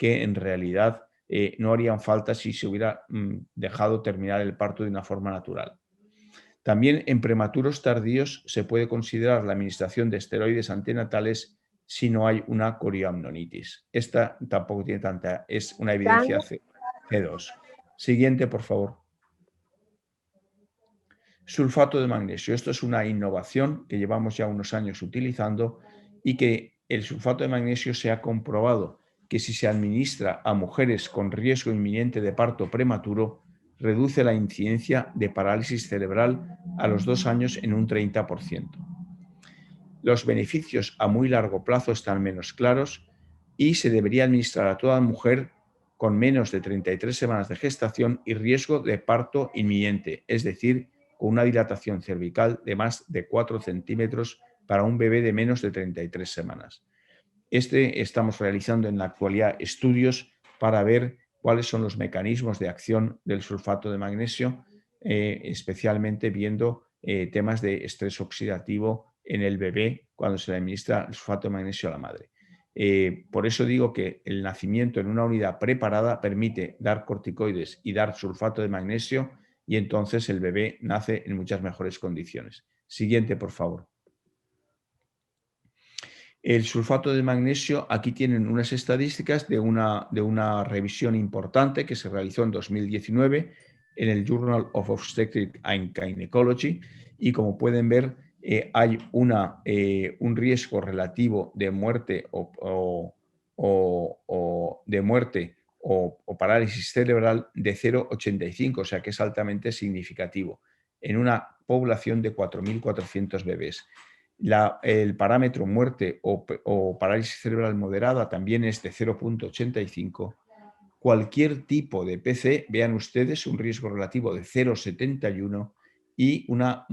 que en realidad no harían falta si se hubiera dejado terminar el parto de una forma natural. También en prematuros tardíos se puede considerar la administración de esteroides antenatales si no hay una coriamnionitis. Esta tampoco tiene tanta, es una evidencia C2. Siguiente, por favor. Sulfato de magnesio. Esto es una innovación que llevamos ya unos años utilizando y que el sulfato de magnesio se ha comprobado que si se administra a mujeres con riesgo inminente de parto prematuro, reduce la incidencia de parálisis cerebral a los 2 años en un 30%. Los beneficios a muy largo plazo están menos claros y se debería administrar a toda mujer con menos de 33 semanas de gestación y riesgo de parto inminente, es decir, con una dilatación cervical de más de 4 centímetros para un bebé de menos de 33 semanas. Estamos realizando en la actualidad estudios para ver cuáles son los mecanismos de acción del sulfato de magnesio, especialmente viendo temas de estrés oxidativo en el bebé cuando se le administra el sulfato de magnesio a la madre. Por eso digo que el nacimiento en una unidad preparada permite dar corticoides y dar sulfato de magnesio y entonces el bebé nace en muchas mejores condiciones. Siguiente, por favor. El sulfato de magnesio, aquí tienen unas estadísticas de una revisión importante que se realizó en 2019 en el Journal of Obstetrics and Gynecology y como pueden ver hay un riesgo relativo de muerte o parálisis cerebral de 0,85, o sea que es altamente significativo en una población de 4.400 bebés. El parámetro muerte o parálisis cerebral moderada también es de 0,85. Cualquier tipo de PC, vean ustedes, un riesgo relativo de 0,71 y una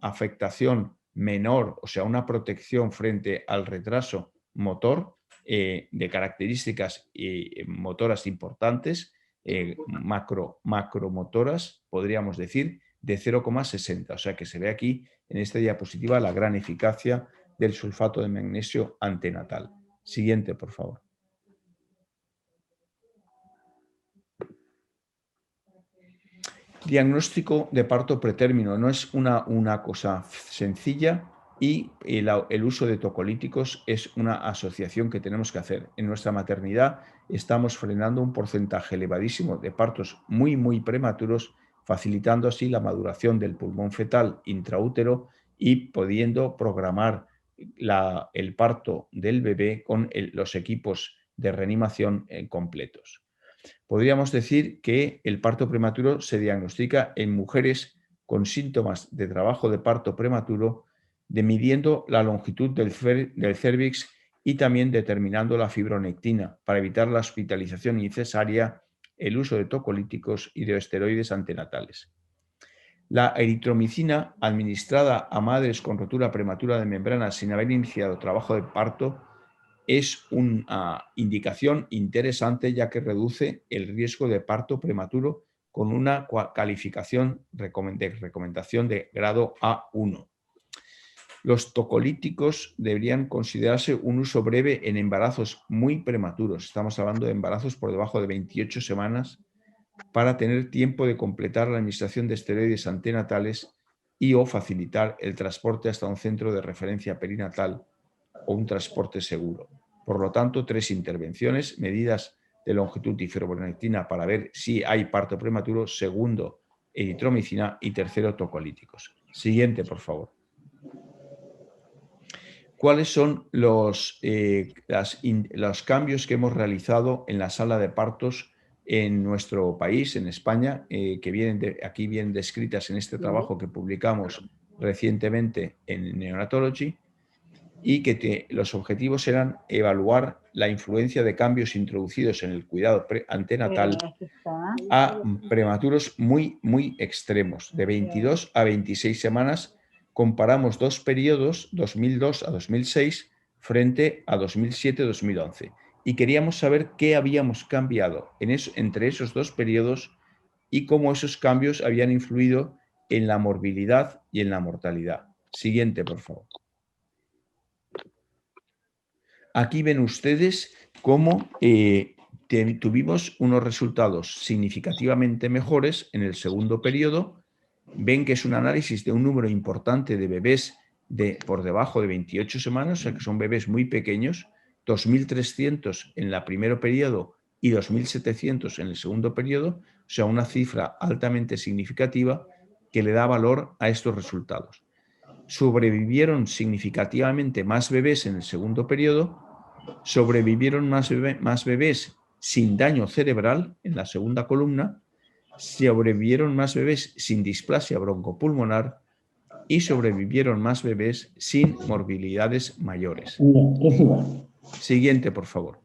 afectación menor, o sea, una protección frente al retraso motor de características motoras importantes, macromotoras, podríamos decir, de 0,60. O sea que se ve aquí en esta diapositiva la gran eficacia del sulfato de magnesio antenatal. Siguiente, por favor. Diagnóstico de parto pretérmino no es una cosa sencilla y el uso de tocolíticos es una asociación que tenemos que hacer. En nuestra maternidad estamos frenando un porcentaje elevadísimo de partos muy prematuros, facilitando así la maduración del pulmón fetal intraútero y pudiendo programar el parto del bebé con los equipos de reanimación completos. Podríamos decir que el parto prematuro se diagnostica en mujeres con síntomas de trabajo de parto prematuro, midiendo la longitud del cérvix y también determinando la fibronectina para evitar la hospitalización incesárea, el uso de tocolíticos y de esteroides antenatales. La eritromicina administrada a madres con rotura prematura de membrana sin haber iniciado trabajo de parto es una indicación interesante ya que reduce el riesgo de parto prematuro con una calificación de recomendación de grado A1. Los tocolíticos deberían considerarse un uso breve en embarazos muy prematuros. Estamos hablando de embarazos por debajo de 28 semanas para tener tiempo de completar la administración de esteroides antenatales y o facilitar el transporte hasta un centro de referencia perinatal o un transporte seguro. Por lo tanto, 3 intervenciones, medidas de longitud y fibronectina para ver si hay parto prematuro, segundo, eritromicina y tercero, tocolíticos. Siguiente, por favor. ¿Cuáles son los cambios que hemos realizado en la sala de partos en nuestro país, en España, que aquí vienen descritas en este trabajo que publicamos recientemente en Neonatology? Y que los objetivos eran evaluar la influencia de cambios introducidos en el cuidado antenatal a prematuros muy extremos, de 22 a 26 semanas. Comparamos 2 periodos, 2002 a 2006, frente a 2007-2011. Y queríamos saber qué habíamos cambiado entre esos 2 periodos y cómo esos cambios habían influido en la morbilidad y en la mortalidad. Siguiente, por favor. Aquí ven ustedes cómo tuvimos unos resultados significativamente mejores en el segundo periodo. Ven que es un análisis de un número importante de bebés por debajo de 28 semanas, o sea que son bebés muy pequeños, 2.300 en el primer periodo y 2.700 en el segundo periodo, o sea, una cifra altamente significativa que le da valor a estos resultados. Sobrevivieron significativamente más bebés en el segundo periodo, sobrevivieron más bebés sin daño cerebral en la segunda columna, sobrevivieron más bebés sin displasia broncopulmonar y sobrevivieron más bebés sin morbilidades mayores. Siguiente, por favor.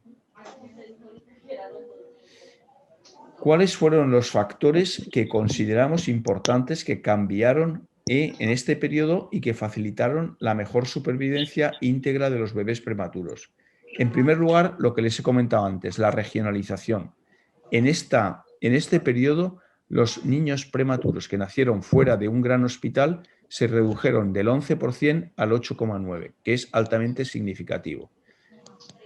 ¿Cuáles fueron los factores que consideramos importantes que cambiaron en este periodo y que facilitaron la mejor supervivencia íntegra de los bebés prematuros? En primer lugar, lo que les he comentado antes, la regionalización. En este periodo, los niños prematuros que nacieron fuera de un gran hospital se redujeron del 11% al 8,9%, que es altamente significativo.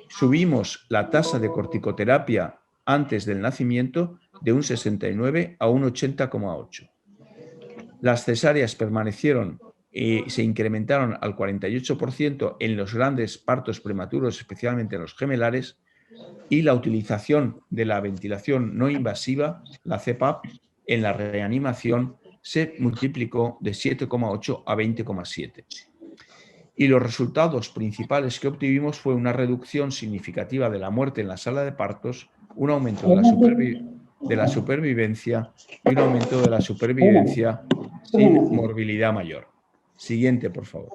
Subimos la tasa de corticoterapia antes del nacimiento de un 69 a un 80,8. Las cesáreas permanecieron y se incrementaron al 48% en los grandes partos prematuros, especialmente en los gemelares, y la utilización de la ventilación no invasiva, la CPAP, en la reanimación se multiplicó de 7,8 a 20,7. Y los resultados principales que obtuvimos fue una reducción significativa de la muerte en la sala de partos, un aumento de la supervivencia y un aumento de la supervivencia sin morbilidad mayor. Siguiente, por favor.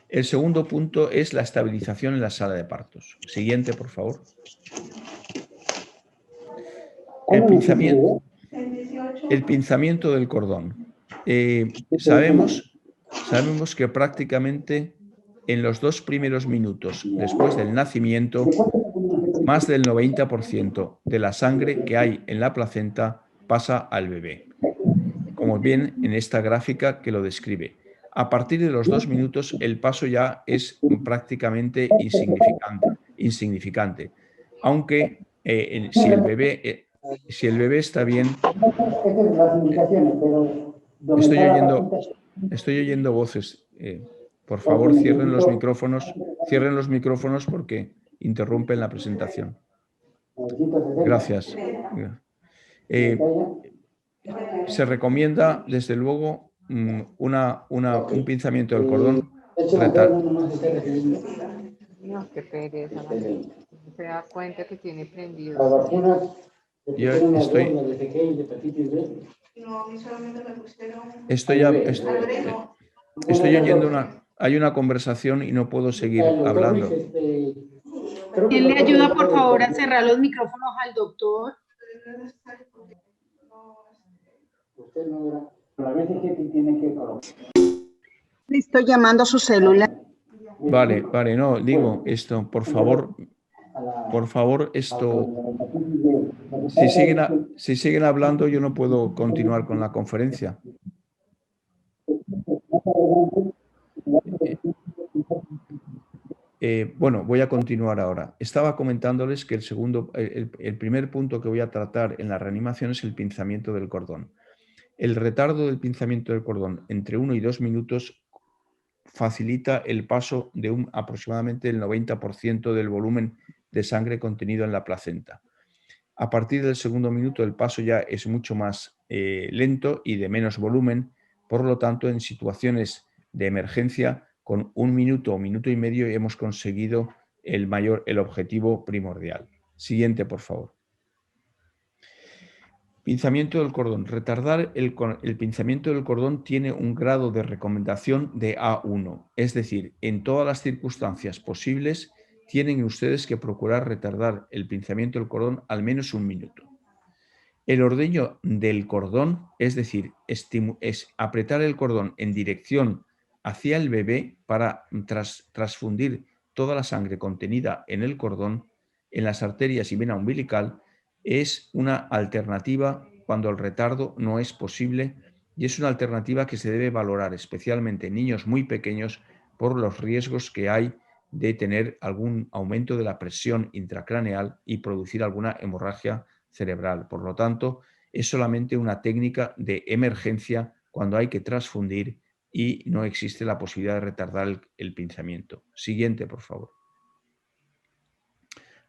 El segundo punto es la estabilización en la sala de partos. Siguiente, por favor. El pinzamiento del cordón. Sabemos que prácticamente en los 2 primeros minutos después del nacimiento, más del 90% de la sangre que hay en la placenta pasa al bebé, como ven en esta gráfica que lo describe. A partir de los 2 minutos el paso ya es prácticamente insignificante, aunque si el bebé está bien. Estoy oyendo voces. Por favor, cierren los micrófonos porque interrumpen la presentación. Gracias. Se recomienda, desde luego, un pinzamiento del cordón. No, qué pereza. Se da cuenta que tiene prendido. Estoy oyendo hay una conversación y no puedo seguir hablando. ¿Quién le ayuda, por favor, a cerrar los micrófonos al doctor? Le estoy llamando a su celular. Vale, no, digo esto, por favor, esto, si siguen hablando yo no puedo continuar con la conferencia. Bueno, voy a continuar ahora. Estaba comentándoles que el primer punto que voy a tratar en la reanimación es el pinzamiento del cordón. El retardo del pinzamiento del cordón entre 1 y 2 minutos facilita el paso de aproximadamente el 90% del volumen de sangre contenido en la placenta. A partir del segundo minuto el paso ya es mucho más lento y de menos volumen, por lo tanto en situaciones de emergencia con 1 minuto o minuto y medio hemos conseguido el objetivo primordial. Siguiente, por favor. Pinzamiento del cordón. Retardar el pinzamiento del cordón tiene un grado de recomendación de A1, es decir, en todas las circunstancias posibles tienen ustedes que procurar retardar el pinzamiento del cordón al menos 1 minuto. El ordeño del cordón, es decir, es apretar el cordón en dirección hacia el bebé para transfundir toda la sangre contenida en el cordón, en las arterias y vena umbilical, es una alternativa cuando el retardo no es posible y es una alternativa que se debe valorar especialmente en niños muy pequeños por los riesgos que hay de tener algún aumento de la presión intracraneal y producir alguna hemorragia cerebral. Por lo tanto, es solamente una técnica de emergencia cuando hay que transfundir y no existe la posibilidad de retardar el pinzamiento. Siguiente, por favor.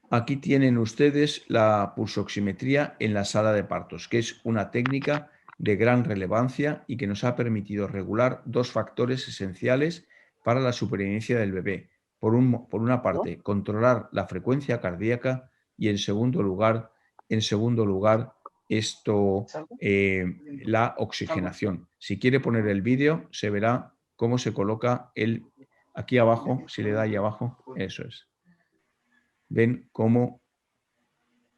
Aquí tienen ustedes la pulsoximetría en la sala de partos, que es una técnica de gran relevancia y que nos ha permitido regular dos factores esenciales para la supervivencia del bebé. Por una parte, controlar la frecuencia cardíaca y en segundo lugar, la oxigenación. Si quiere poner el vídeo, se verá cómo se coloca aquí abajo, si le da ahí abajo, eso es. Ven cómo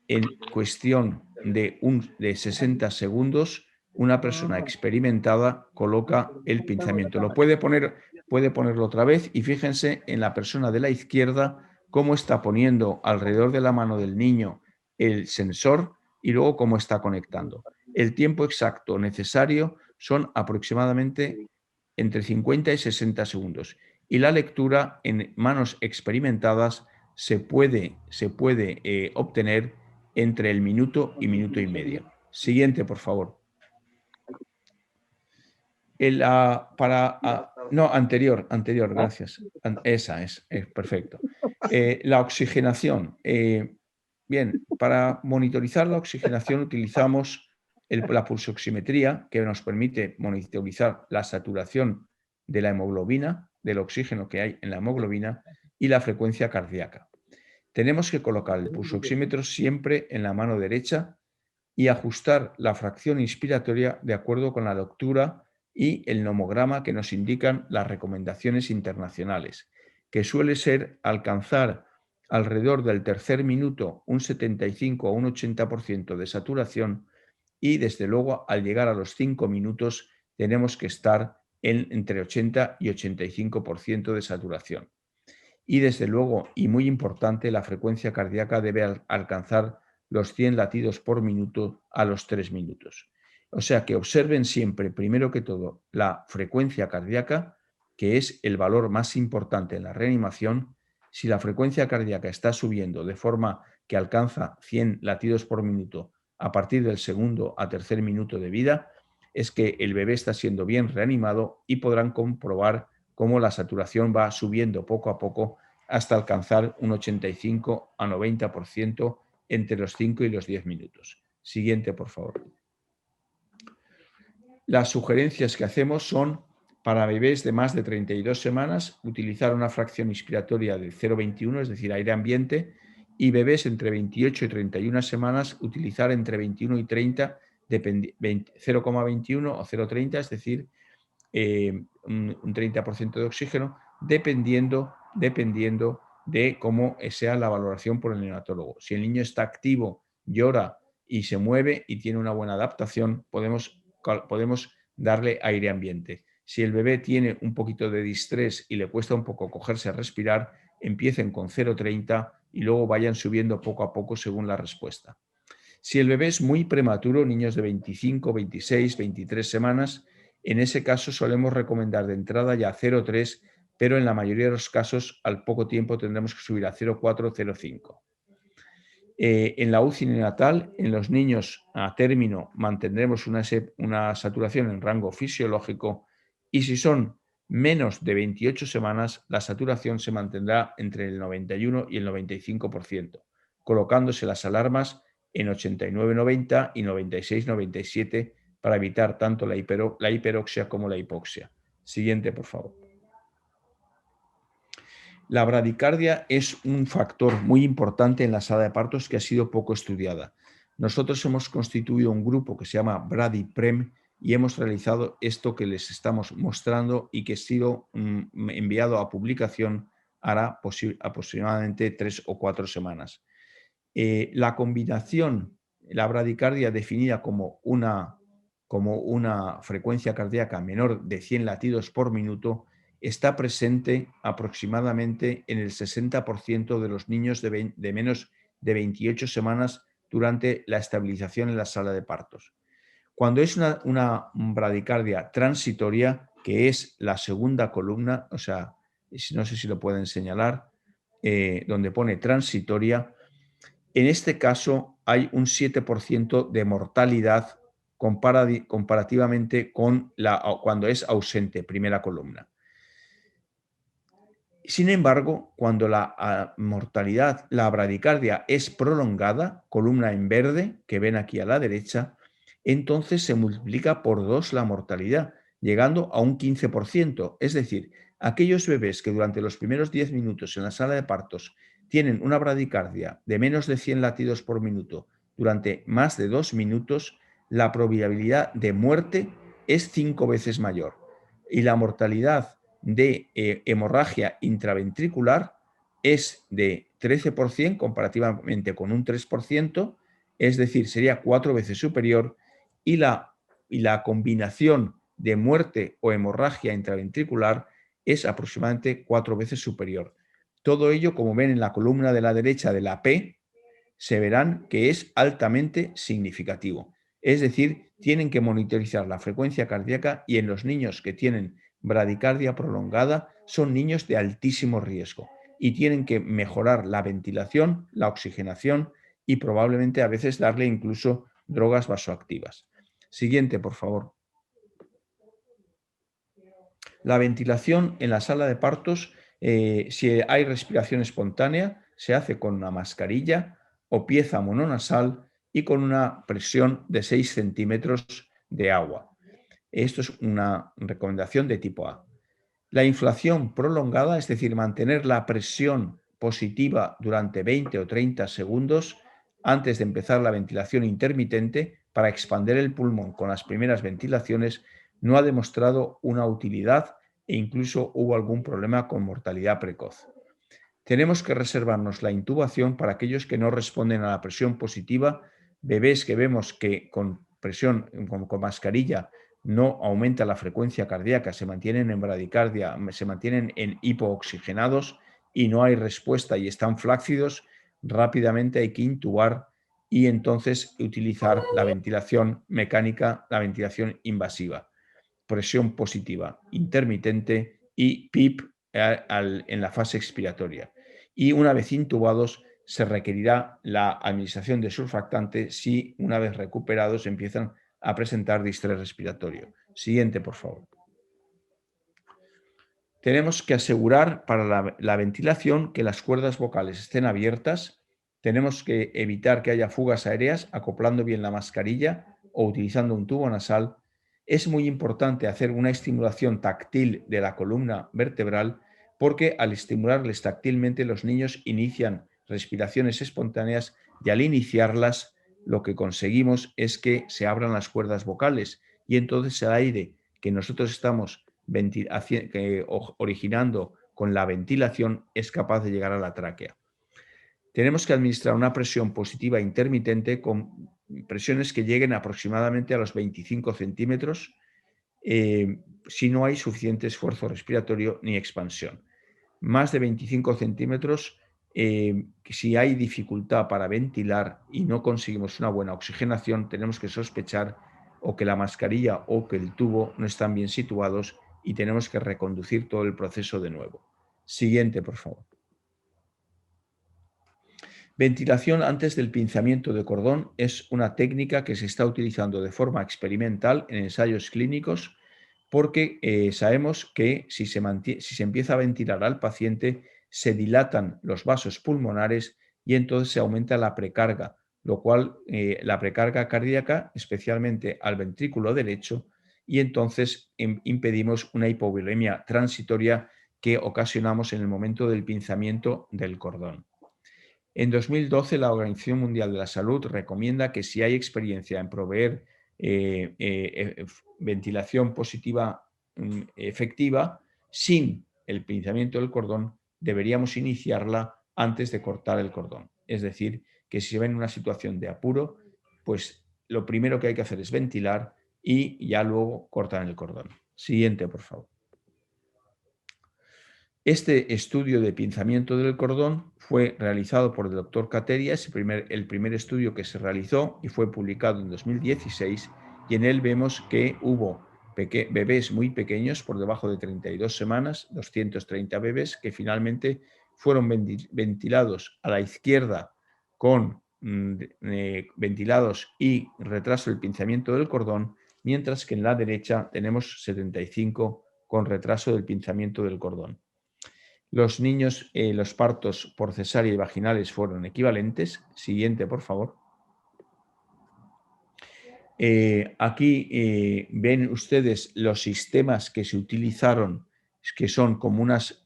en cuestión de 60 segundos una persona experimentada coloca el pinzamiento. Puede ponerlo otra vez y fíjense en la persona de la izquierda cómo está poniendo alrededor de la mano del niño el sensor y luego cómo está conectando. El tiempo exacto necesario son aproximadamente entre 50 y 60 segundos. Y la lectura en manos experimentadas se puede obtener entre el minuto y minuto y medio. Siguiente, por favor. Anterior, gracias. Esa es perfecto. La oxigenación. Bien, para monitorizar la oxigenación utilizamos la pulsoximetría, que nos permite monitorizar la saturación de la hemoglobina, del oxígeno que hay en la hemoglobina y la frecuencia cardíaca. Tenemos que colocar el pulsoxímetro siempre en la mano derecha y ajustar la fracción inspiratoria de acuerdo con la lectura y el nomograma que nos indican las recomendaciones internacionales, que suele ser alcanzar alrededor del tercer minuto un 75 o un 80% de saturación y desde luego al llegar a los 5 minutos tenemos que estar entre 80 y 85% de saturación. Y desde luego, y muy importante, la frecuencia cardíaca debe alcanzar los 100 latidos por minuto a los 3 minutos. O sea que observen siempre, primero que todo, la frecuencia cardíaca, que es el valor más importante en la reanimación. Si la frecuencia cardíaca está subiendo de forma que alcanza 100 latidos por minuto a partir del segundo a tercer minuto de vida, es que el bebé está siendo bien reanimado y podrán comprobar cómo la saturación va subiendo poco a poco hasta alcanzar un 85 a 90% entre los 5 y los 10 minutos. Siguiente, por favor. Las sugerencias que hacemos son para bebés de más de 32 semanas utilizar una fracción inspiratoria de 0,21, es decir, aire ambiente, y bebés entre 28 y 31 semanas utilizar entre 21 y 30, 0,21 o 0,30, es decir, un 30% de oxígeno, dependiendo de cómo sea la valoración por el neonatólogo. Si el niño está activo, llora y se mueve y tiene una buena adaptación, podemos darle aire ambiente. Si el bebé tiene un poquito de distrés y le cuesta un poco cogerse a respirar, empiecen con 0,30 y luego vayan subiendo poco a poco según la respuesta. Si el bebé es muy prematuro, niños de 25, 26, 23 semanas, en ese caso solemos recomendar de entrada ya 0,3, pero en la mayoría de los casos al poco tiempo tendremos que subir a 0,4 o 0,5. En la UCI neonatal, en los niños a término mantendremos una saturación en rango fisiológico y si son menos de 28 semanas, la saturación se mantendrá entre el 91 y el 95%, colocándose las alarmas en 89-90 y 96-97 para evitar tanto la hiperoxia como la hipoxia. Siguiente, por favor. La bradicardia es un factor muy importante en la sala de partos que ha sido poco estudiada. Nosotros hemos constituido un grupo que se llama BradiPrem y hemos realizado esto que les estamos mostrando y que ha sido enviado a publicación hará aproximadamente 3 o 4 semanas. La combinación, la bradicardia definida como una frecuencia cardíaca menor de 100 latidos por minuto, está presente aproximadamente en el 60% de los niños de menos de 28 semanas durante la estabilización en la sala de partos. Cuando es una bradicardia transitoria, que es la segunda columna, o sea, no sé si lo pueden señalar, donde pone transitoria, en este caso hay un 7% de mortalidad comparativamente con cuando es ausente, primera columna. Sin embargo, cuando la mortalidad, la bradicardia es prolongada, columna en verde, que ven aquí a la derecha, entonces se multiplica por 2 la mortalidad, llegando a un 15%. Es decir, aquellos bebés que durante los primeros 10 minutos en la sala de partos tienen una bradicardia de menos de 100 latidos por minuto durante más de 2 minutos, la probabilidad de muerte es 5 veces mayor. Y la mortalidad de hemorragia intraventricular es de 13% comparativamente con un 3%, es decir, sería 4 veces superior, y la combinación de muerte o hemorragia intraventricular es aproximadamente 4 veces superior. Todo ello, como ven en la columna de la derecha de la P, se verán que es altamente significativo. Es decir, tienen que monitorizar la frecuencia cardíaca y en los niños que tienen bradicardia prolongada son niños de altísimo riesgo y tienen que mejorar la ventilación, la oxigenación y probablemente a veces darle incluso drogas vasoactivas. Siguiente, por favor. La ventilación en la sala de partos, si hay respiración espontánea, se hace con una mascarilla o pieza mononasal y con una presión de 6 centímetros de agua. Esto es una recomendación de tipo A. La inflación prolongada, es decir, mantener la presión positiva durante 20 o 30 segundos antes de empezar la ventilación intermitente para expandir el pulmón con las primeras ventilaciones, no ha demostrado una utilidad e incluso hubo algún problema con mortalidad precoz. Tenemos que reservarnos la intubación para aquellos que no responden a la presión positiva, bebés que vemos que con presión, con mascarilla, no aumenta la frecuencia cardíaca, se mantienen en bradicardia, se mantienen en hipooxigenados y no hay respuesta y están flácidos, rápidamente hay que intubar y entonces utilizar la ventilación mecánica, la ventilación invasiva, presión positiva intermitente y PIP en la fase expiratoria. Y una vez intubados, se requerirá la administración de surfactante si una vez recuperados empiezan a presentar distrés respiratorio. Siguiente, por favor. Tenemos que asegurar para la ventilación que las cuerdas vocales estén abiertas. Tenemos que evitar que haya fugas aéreas acoplando bien la mascarilla o utilizando un tubo nasal. Es muy importante hacer una estimulación táctil de la columna vertebral porque al estimularles táctilmente los niños inician respiraciones espontáneas y al iniciarlas lo que conseguimos es que se abran las cuerdas vocales y entonces el aire que nosotros estamos originando con la ventilación es capaz de llegar a la tráquea. Tenemos que administrar una presión positiva intermitente con presiones que lleguen aproximadamente a los 25 centímetros si no hay suficiente esfuerzo respiratorio ni expansión. Más de 25 centímetros, si hay dificultad para ventilar y no conseguimos una buena oxigenación, tenemos que sospechar o que la mascarilla o que el tubo no están bien situados y tenemos que reconducir todo el proceso de nuevo. Siguiente, por favor. Ventilación antes del pinzamiento de cordón es una técnica que se está utilizando de forma experimental en ensayos clínicos porque sabemos que si se empieza a ventilar al paciente se dilatan los vasos pulmonares y entonces se aumenta la precarga, lo cual la precarga cardíaca, especialmente al ventrículo derecho, y entonces impedimos una hipovolemia transitoria que ocasionamos en el momento del pinzamiento del cordón. En 2012, la Organización Mundial de la Salud recomienda que si hay experiencia en proveer ventilación positiva efectiva, sin el pinzamiento del cordón, deberíamos iniciarla antes de cortar el cordón. Es decir, que si se ve en una situación de apuro, pues lo primero que hay que hacer es ventilar y ya luego cortar el cordón. Siguiente, por favor. Este estudio de pinzamiento del cordón fue realizado por el doctor Kateria, el primer estudio que se realizó y fue publicado en 2016 y en él vemos que hubo bebés muy pequeños por debajo de 32 semanas, 230 bebés, que finalmente fueron ventilados a la izquierda con ventilados y retraso del pinzamiento del cordón, mientras que en la derecha tenemos 75 con retraso del pinzamiento del cordón. Los niños, los partos por cesárea y vaginales fueron equivalentes. Siguiente, por favor. Aquí ven ustedes los sistemas que se utilizaron, que son como unas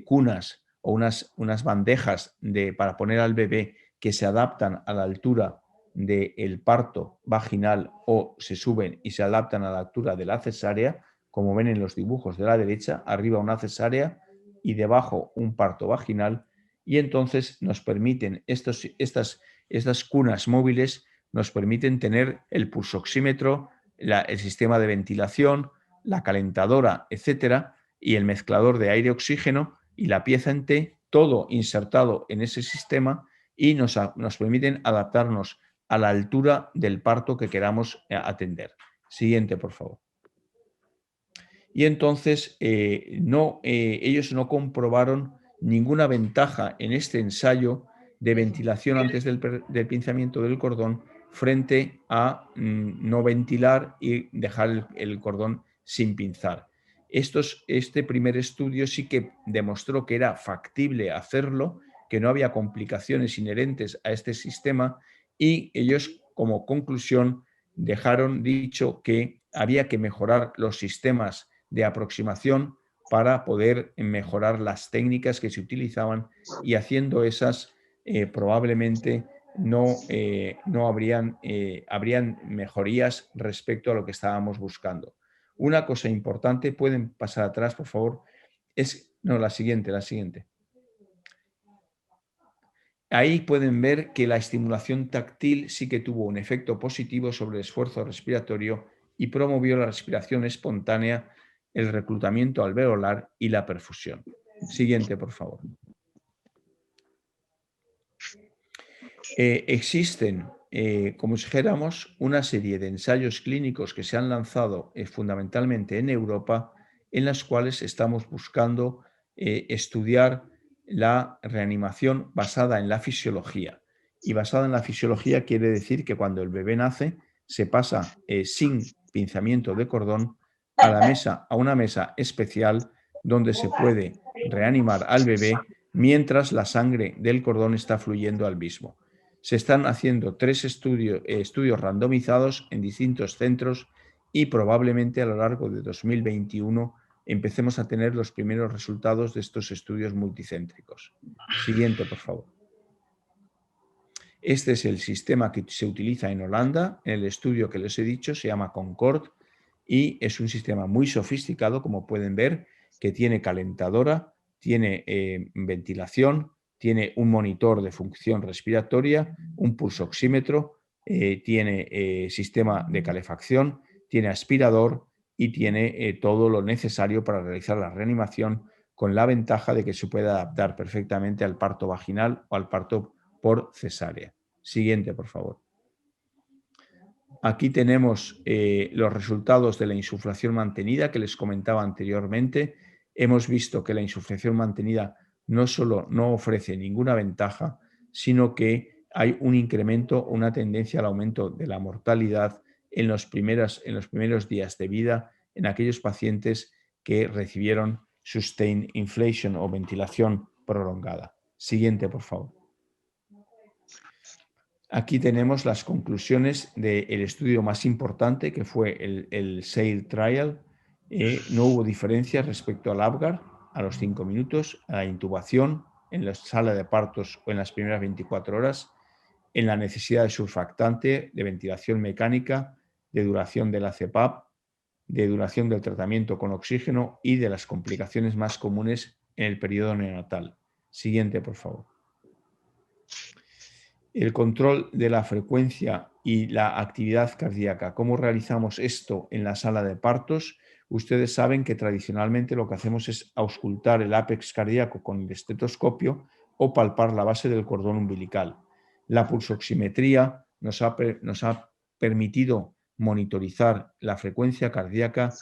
cunas o unas bandejas para poner al bebé que se adaptan a la altura del parto vaginal o se suben y se adaptan a la altura de la cesárea, como ven en los dibujos de la derecha, arriba una cesárea y debajo un parto vaginal, y entonces nos permiten estas cunas móviles nos permiten tener el pulsoxímetro, el sistema de ventilación, la calentadora, etcétera, y el mezclador de aire-oxígeno y la pieza en T, todo insertado en ese sistema, y nos permiten adaptarnos a la altura del parto que queramos atender. Siguiente, por favor. Y entonces ellos no comprobaron ninguna ventaja en este ensayo de ventilación antes del pinzamiento del cordón frente a no ventilar y dejar el cordón sin pinzar. Este primer estudio sí que demostró que era factible hacerlo, que no había complicaciones inherentes a este sistema, y ellos, como conclusión, dejaron dicho que había que mejorar los sistemas de aproximación para poder mejorar las técnicas que se utilizaban, y haciendo esas probablemente no habrían mejorías respecto a lo que estábamos buscando. Una cosa importante, pueden pasar atrás, por favor, la siguiente. Ahí pueden ver que la estimulación táctil sí que tuvo un efecto positivo sobre el esfuerzo respiratorio y promovió la respiración espontánea, el reclutamiento alveolar y la perfusión. Siguiente, por favor. Existen, como dijéramos, una serie de ensayos clínicos que se han lanzado fundamentalmente en Europa, en las cuales estamos buscando estudiar la reanimación basada en la fisiología. Y basada en la fisiología quiere decir que cuando el bebé nace se pasa sin pinzamiento de cordón a una mesa especial donde se puede reanimar al bebé mientras la sangre del cordón está fluyendo al mismo. Se están haciendo 3 estudios randomizados en distintos centros, y probablemente a lo largo de 2021 empecemos a tener los primeros resultados de estos estudios multicéntricos. Siguiente, por favor. Este es el sistema que se utiliza en Holanda. En el estudio que les he dicho se llama Concord y es un sistema muy sofisticado, como pueden ver, que tiene calentadora, tiene ventilación, tiene un monitor de función respiratoria, un pulsoxímetro, tiene sistema de calefacción, tiene aspirador y tiene todo lo necesario para realizar la reanimación, con la ventaja de que se puede adaptar perfectamente al parto vaginal o al parto por cesárea. Siguiente, por favor. Aquí tenemos los resultados de la insuflación mantenida que les comentaba anteriormente. Hemos visto que la insuflación mantenida no solo no ofrece ninguna ventaja, sino que hay un incremento, una tendencia al aumento de la mortalidad en los primeros días de vida en aquellos pacientes que recibieron sustained inflation o ventilación prolongada. Siguiente, por favor. Aquí tenemos las conclusiones del estudio más importante, que fue el SAIL Trial. No hubo diferencias respecto al Apgar a los 5 minutos, a la intubación en la sala de partos o en las primeras 24 horas, en la necesidad de surfactante, de ventilación mecánica, de duración de la CPAP, de duración del tratamiento con oxígeno y de las complicaciones más comunes en el periodo neonatal. Siguiente, por favor. El control de la frecuencia y la actividad cardíaca. ¿Cómo realizamos esto en la sala de partos? Ustedes saben que tradicionalmente lo que hacemos es auscultar el ápex cardíaco con el estetoscopio o palpar la base del cordón umbilical. La pulsoximetría nos ha permitido monitorizar la frecuencia cardíaca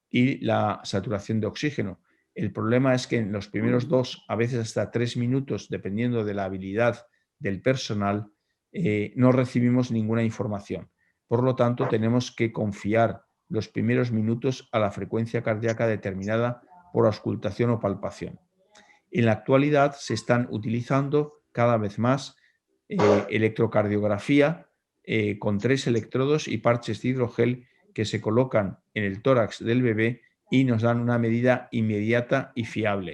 y la saturación de oxígeno. El problema es que en los primeros 2, a veces hasta 3 minutos, dependiendo de la habilidad del personal, no recibimos ninguna información. Por lo tanto, tenemos que confiar los primeros minutos a la frecuencia cardíaca determinada por auscultación o palpación. En la actualidad se están utilizando cada vez más electrocardiografía con 3 electrodos y parches de hidrogel que se colocan en el tórax del bebé y nos dan una medida inmediata y fiable.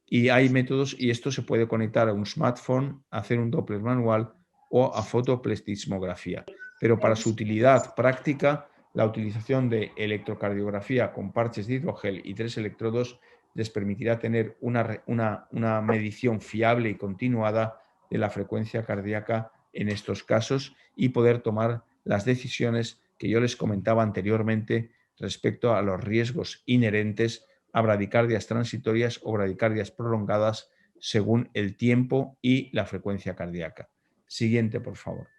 Y hay métodos, y esto se puede conectar a un smartphone, hacer un Doppler manual o a fotoplestismografía. Pero para su utilidad práctica, la utilización de electrocardiografía con parches de hidrogel y 3 electrodos les permitirá tener una medición fiable y continuada de la frecuencia cardíaca en estos casos y poder tomar las decisiones que yo les comentaba anteriormente respecto a los riesgos inherentes a bradicardias transitorias o bradicardias prolongadas según el tiempo y la frecuencia cardíaca. Siguiente, por favor.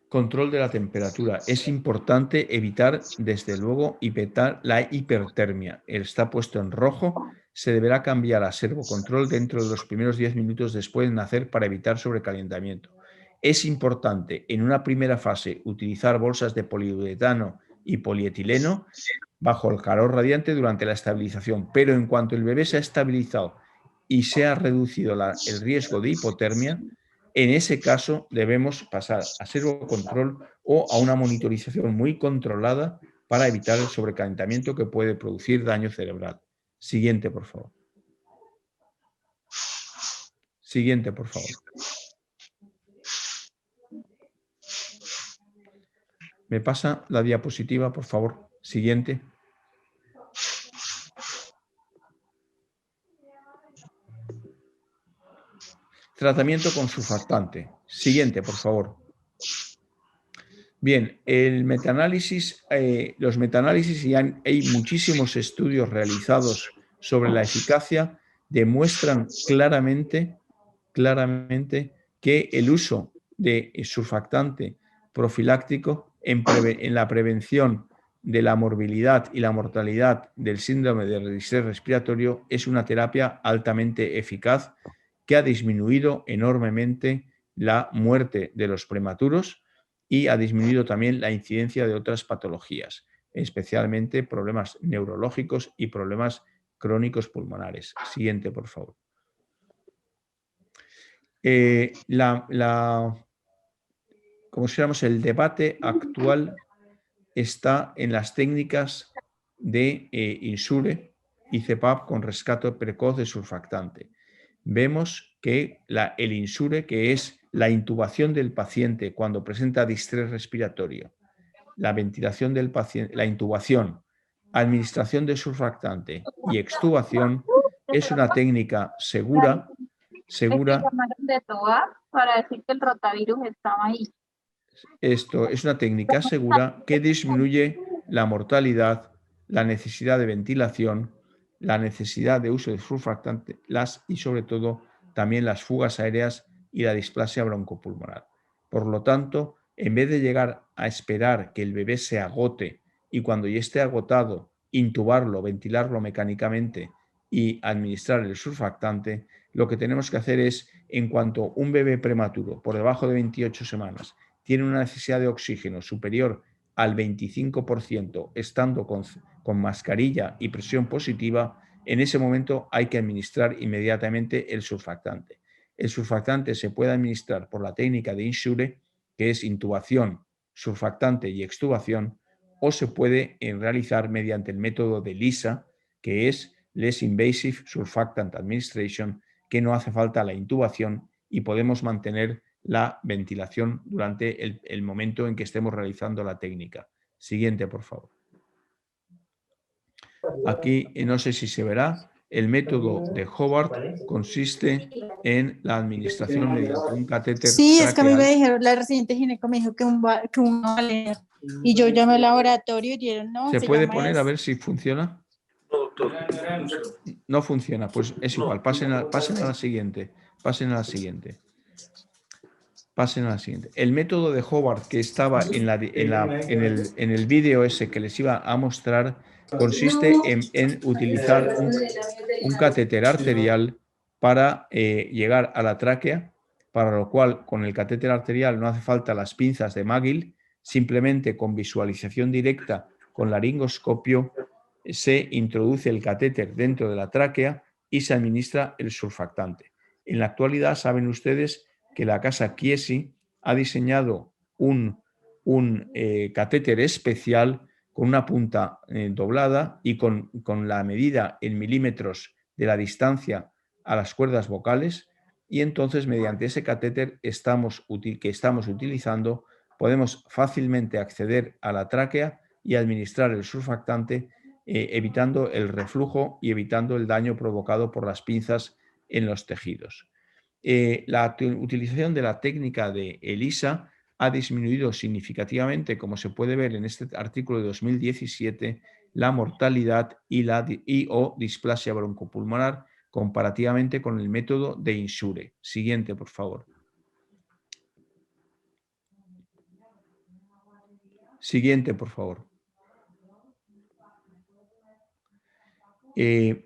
Control de la temperatura. Es importante evitar, desde luego, la hipertermia. Está puesto en rojo. Se deberá cambiar a servocontrol dentro de los primeros 10 minutos después de nacer para evitar sobrecalentamiento. Es importante, en una primera fase, utilizar bolsas de poliuretano y polietileno bajo el calor radiante durante la estabilización, pero en cuanto el bebé se ha estabilizado y se ha reducido el riesgo de hipotermia, en ese caso debemos pasar a servocontrol o a una monitorización muy controlada para evitar el sobrecalentamiento que puede producir daño cerebral. Siguiente, por favor. Siguiente, por favor. ¿Me pasa la diapositiva, por favor? Siguiente. Tratamiento con surfactante. Siguiente, por favor. Bien, el metaanálisis, los metaanálisis, y hay muchísimos estudios realizados sobre la eficacia, demuestran claramente que el uso de surfactante profiláctico en la prevención de la morbilidad y la mortalidad del síndrome de distrés respiratorio es una terapia altamente eficaz que ha disminuido enormemente la muerte de los prematuros y ha disminuido también la incidencia de otras patologías, especialmente problemas neurológicos y problemas crónicos pulmonares. Siguiente, por favor. Como si dijéramos, el debate actual está en las técnicas de INSURE y CPAP con rescate precoz de surfactante. Vemos que el INSURE, que es la intubación del paciente cuando presenta distrés respiratorio, la ventilación del paciente, la intubación, administración de surfactante y extubación, es una técnica segura. De TOA para decir que el rotavirus estaba ahí. Esto es una técnica segura que disminuye la mortalidad, la necesidad de ventilación, la necesidad de uso de surfactante y sobre todo también las fugas aéreas y la displasia broncopulmonar. Por lo tanto, en vez de llegar a esperar que el bebé se agote y cuando ya esté agotado, intubarlo, ventilarlo mecánicamente y administrar el surfactante, lo que tenemos que hacer es, en cuanto un bebé prematuro por debajo de 28 semanas tiene una necesidad de oxígeno superior al 25%, estando con mascarilla y presión positiva, en ese momento hay que administrar inmediatamente el surfactante. El surfactante se puede administrar por la técnica de INSURE, que es intubación, surfactante y extubación, o se puede realizar mediante el método de LISA, que es Less Invasive Surfactant Administration, que no hace falta la intubación y podemos mantener la ventilación durante el momento en que estemos realizando la técnica. Siguiente, por favor. Aquí, no sé si se verá, el método de Hobart consiste en la administración mediante un catéter Sí, es que a mí me traqueal. dijeron, la residente gineco me dijo que uno va a leer. Y yo llamé al laboratorio y dieron, no, ¿Se puede llama poner a ver si funciona? No funciona, pues es igual, pasen a la siguiente. Pasen a la siguiente. Pasen a la siguiente. El método de Howard que estaba en el vídeo ese que les iba a mostrar consiste en utilizar un catéter arterial para llegar a la tráquea, para lo cual con el catéter arterial no hace falta las pinzas de Magill, simplemente con visualización directa con laringoscopio se introduce el catéter dentro de la tráquea y se administra el surfactante. En la actualidad saben ustedes que la casa Chiesi ha diseñado un catéter especial con una punta doblada y con la medida en milímetros de la distancia a las cuerdas vocales, y entonces mediante ese catéter que estamos utilizando podemos fácilmente acceder a la tráquea y administrar el surfactante, evitando el reflujo y evitando el daño provocado por las pinzas en los tejidos. La utilización de la técnica de ELISA ha disminuido significativamente, como se puede ver en este artículo de 2017, la mortalidad o displasia broncopulmonar comparativamente con el método de Insure. Siguiente, por favor. Siguiente, por favor.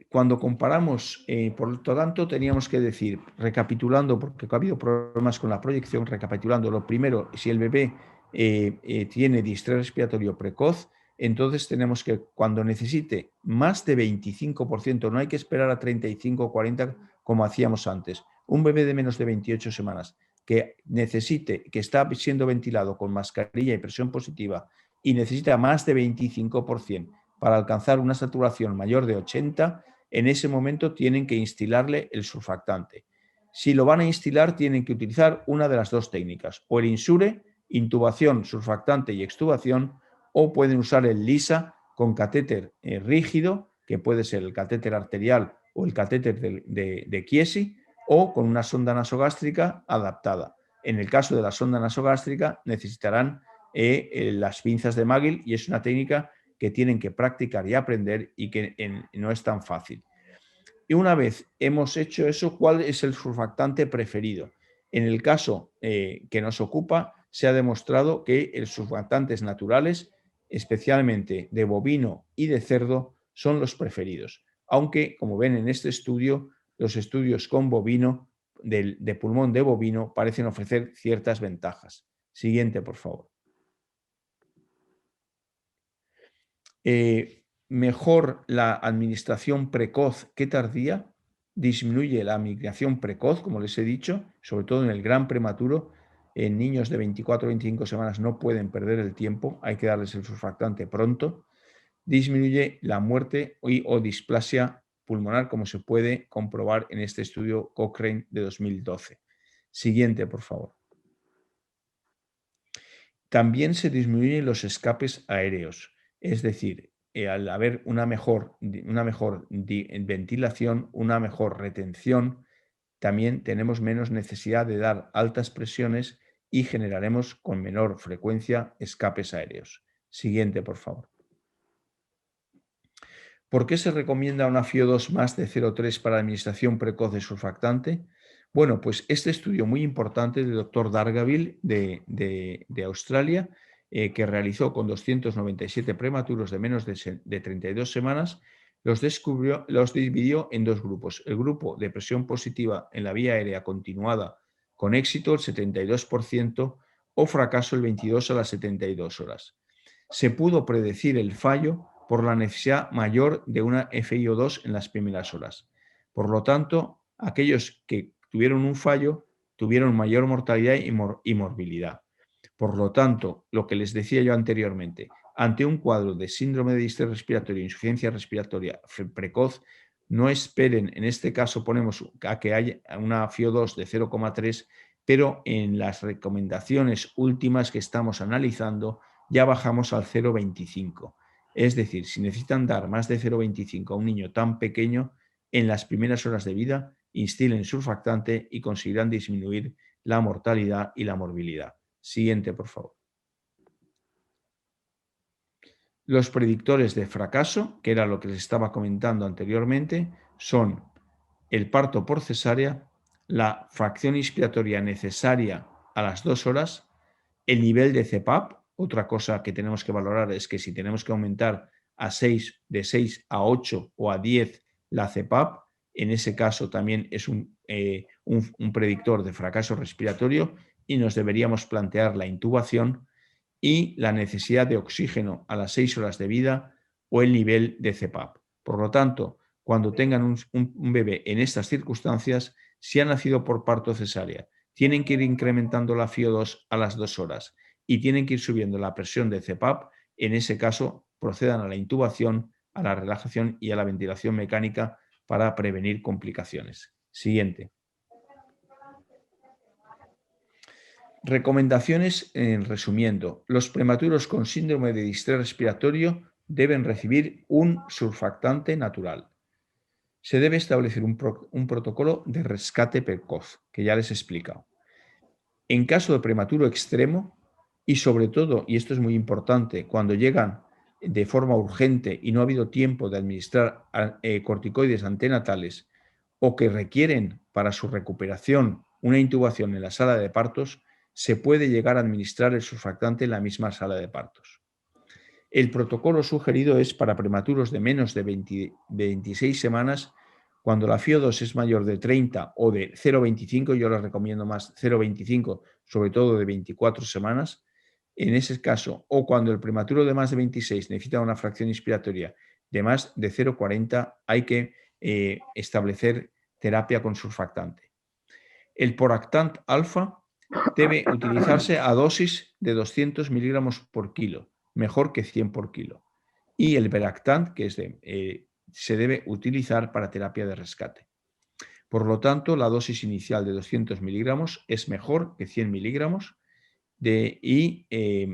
Cuando comparamos, por lo tanto, teníamos que decir, recapitulando, porque ha habido problemas con la proyección, recapitulando, lo primero, si el bebé tiene distrés respiratorio precoz, entonces tenemos que, cuando necesite más de 25%, no hay que esperar a 35 o 40 como hacíamos antes, un bebé de menos de 28 semanas que necesite, que está siendo ventilado con mascarilla y presión positiva y necesita más de 25%, para alcanzar una saturación mayor de 80, en ese momento tienen que instilarle el surfactante. Si lo van a instilar, tienen que utilizar una de las dos técnicas, o el Insure, intubación, surfactante y extubación, o pueden usar el LISA con catéter rígido, que puede ser el catéter arterial o el catéter de Chiesi, o con una sonda nasogástrica adaptada. En el caso de la sonda nasogástrica necesitarán las pinzas de Magill, y es una técnica que tienen que practicar y aprender y que no es tan fácil. Y una vez hemos hecho eso, ¿cuál es el surfactante preferido? En el caso que nos ocupa, se ha demostrado que los surfactantes naturales, especialmente de bovino y de cerdo, son los preferidos. Aunque, como ven en este estudio, los estudios con bovino, de pulmón de bovino, parecen ofrecer ciertas ventajas. Siguiente, por favor. Mejor la administración precoz que tardía, disminuye la migración precoz, como les he dicho, sobre todo en el gran prematuro. En niños de 24 o 25 semanas no pueden perder el tiempo, hay que darles el surfactante pronto. Disminuye la muerte o displasia pulmonar, como se puede comprobar en este estudio Cochrane de 2012. Siguiente, por favor. También se disminuyen los escapes aéreos. Es decir, al haber una mejor ventilación, una mejor retención, también tenemos menos necesidad de dar altas presiones y generaremos con menor frecuencia escapes aéreos. Siguiente, por favor. ¿Por qué se recomienda una FiO2 más de 0,3 para administración precoz de surfactante? Bueno, pues este estudio muy importante del doctor Dargaville de Australia, que realizó con 297 prematuros de menos de 32 semanas, los dividió en dos grupos. El grupo de presión positiva en la vía aérea continuada con éxito, el 72%, o fracaso, el 22 a las 72 horas. Se pudo predecir el fallo por la necesidad mayor de una FiO2 en las primeras horas. Por lo tanto, aquellos que tuvieron un fallo tuvieron mayor mortalidad y morbilidad. Por lo tanto, lo que les decía yo anteriormente, ante un cuadro de síndrome de distrés respiratorio e insuficiencia respiratoria precoz, no esperen, en este caso ponemos a que haya una FiO2 de 0,3, pero en las recomendaciones últimas que estamos analizando ya bajamos al 0,25. Es decir, si necesitan dar más de 0,25 a un niño tan pequeño, en las primeras horas de vida, instilen surfactante y conseguirán disminuir la mortalidad y la morbilidad. Siguiente, por favor. Los predictores de fracaso, que era lo que les estaba comentando anteriormente, son el parto por cesárea, la fracción inspiratoria necesaria a las 2 horas. El nivel de CPAP, otra cosa que tenemos que valorar es que si tenemos que aumentar a 6, de 6 a 8 o a 10 la CPAP, en ese caso también es un predictor de fracaso respiratorio y nos deberíamos plantear la intubación y la necesidad de oxígeno a las 6 horas de vida o el nivel de CPAP. Por lo tanto, cuando tengan un bebé en estas circunstancias, si ha nacido por parto cesárea, tienen que ir incrementando la FiO2 a las 2 horas y tienen que ir subiendo la presión de CPAP, en ese caso procedan a la intubación, a la relajación y a la ventilación mecánica para prevenir complicaciones. Siguiente. Recomendaciones resumiendo. Los prematuros con síndrome de distrés respiratorio deben recibir un surfactante natural. Se debe establecer un protocolo de rescate precoz, que ya les he explicado. En caso de prematuro extremo, y sobre todo, y esto es muy importante, cuando llegan de forma urgente y no ha habido tiempo de administrar corticoides antenatales o que requieren para su recuperación una intubación en la sala de partos, se puede llegar a administrar el surfactante en la misma sala de partos. El protocolo sugerido es para prematuros de menos de 26 semanas, cuando la FiO2 es mayor de 30 o de 0,25, yo les recomiendo más 0,25, sobre todo de 24 semanas, en ese caso, o cuando el prematuro de más de 26 necesita una fracción inspiratoria de más de 0,40, hay que establecer terapia con surfactante. El Poractant alfa debe utilizarse a dosis de 200 miligramos por kilo, mejor que 100 por kilo. Y el Veractant, que es se debe utilizar para terapia de rescate. Por lo tanto, la dosis inicial de 200 miligramos es mejor que 100 miligramos y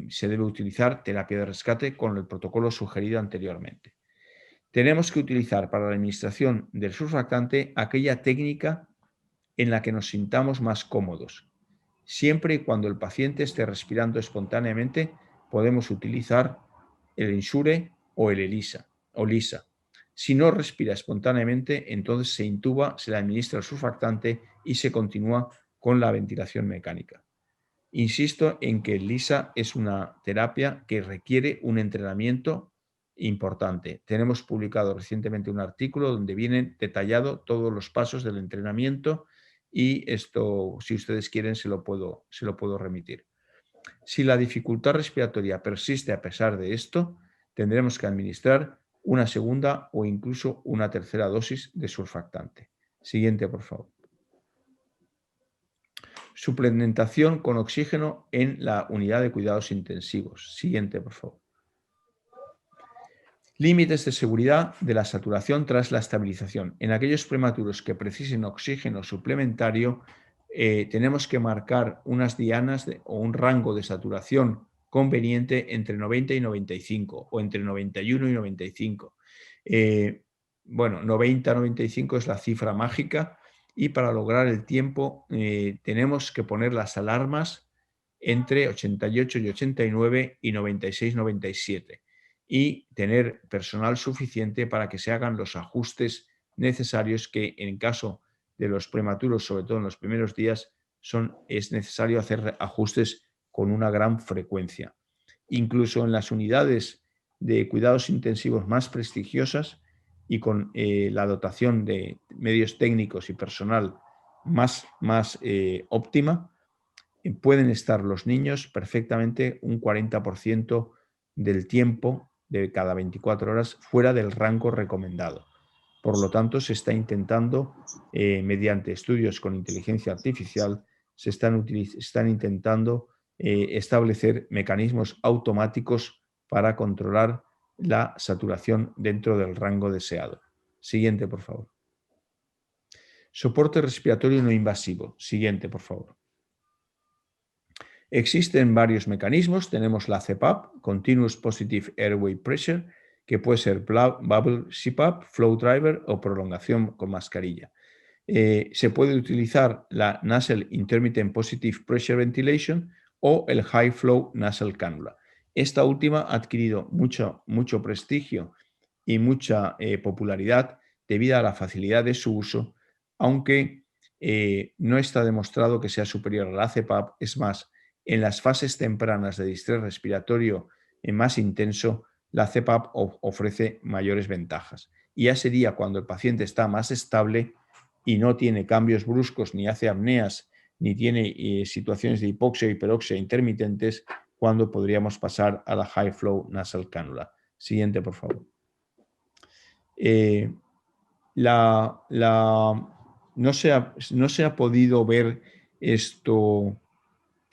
se debe utilizar terapia de rescate con el protocolo sugerido anteriormente. Tenemos que utilizar para la administración del surfactante aquella técnica en la que nos sintamos más cómodos. Siempre y cuando el paciente esté respirando espontáneamente, podemos utilizar el Ensure o el LISA. Si no respira espontáneamente, entonces se intuba, se le administra el surfactante y se continúa con la ventilación mecánica. Insisto en que el LISA es una terapia que requiere un entrenamiento importante. Tenemos publicado recientemente un artículo donde vienen detallados todos los pasos del entrenamiento y esto, si ustedes quieren, se lo puedo remitir. Si la dificultad respiratoria persiste a pesar de esto, tendremos que administrar una segunda o incluso una tercera dosis de surfactante. Siguiente, por favor. Suplementación con oxígeno en la unidad de cuidados intensivos. Siguiente, por favor. Límites de seguridad de la saturación tras la estabilización. En aquellos prematuros que precisen oxígeno suplementario, tenemos que marcar unas dianas o un rango de saturación conveniente entre 90 y 95 o entre 91 y 95. 90-95 es la cifra mágica y para lograr el tiempo tenemos que poner las alarmas entre 88 y 89 y 96-97 y tener personal suficiente para que se hagan los ajustes necesarios que en caso de los prematuros, sobre todo en los primeros días, es necesario hacer ajustes con una gran frecuencia. Incluso en las unidades de cuidados intensivos más prestigiosas y con la dotación de medios técnicos y personal más óptima, pueden estar los niños perfectamente un 40% del tiempo de cada 24 horas fuera del rango recomendado. Por lo tanto, se está intentando, mediante estudios con inteligencia artificial, se están intentando establecer mecanismos automáticos para controlar la saturación dentro del rango deseado. Siguiente, por favor. Soporte respiratorio no invasivo. Siguiente, por favor. Existen varios mecanismos. Tenemos la CPAP, Continuous Positive Airway Pressure, que puede ser Bubble CPAP, Flow Driver o prolongación con mascarilla. Se puede utilizar la Nasal Intermittent Positive Pressure Ventilation o el High Flow Nasal Cannula. Esta última ha adquirido mucho prestigio y mucha popularidad debido a la facilidad de su uso, aunque no está demostrado que sea superior a la CPAP. Es más, en las fases tempranas de distrés respiratorio más intenso, la CPAP ofrece mayores ventajas. Y ya sería cuando el paciente está más estable y no tiene cambios bruscos, ni hace apneas, ni tiene situaciones de hipoxia o hiperoxia intermitentes, cuando podríamos pasar a la High Flow Nasal Cannula. Siguiente, por favor. No se ha podido ver esto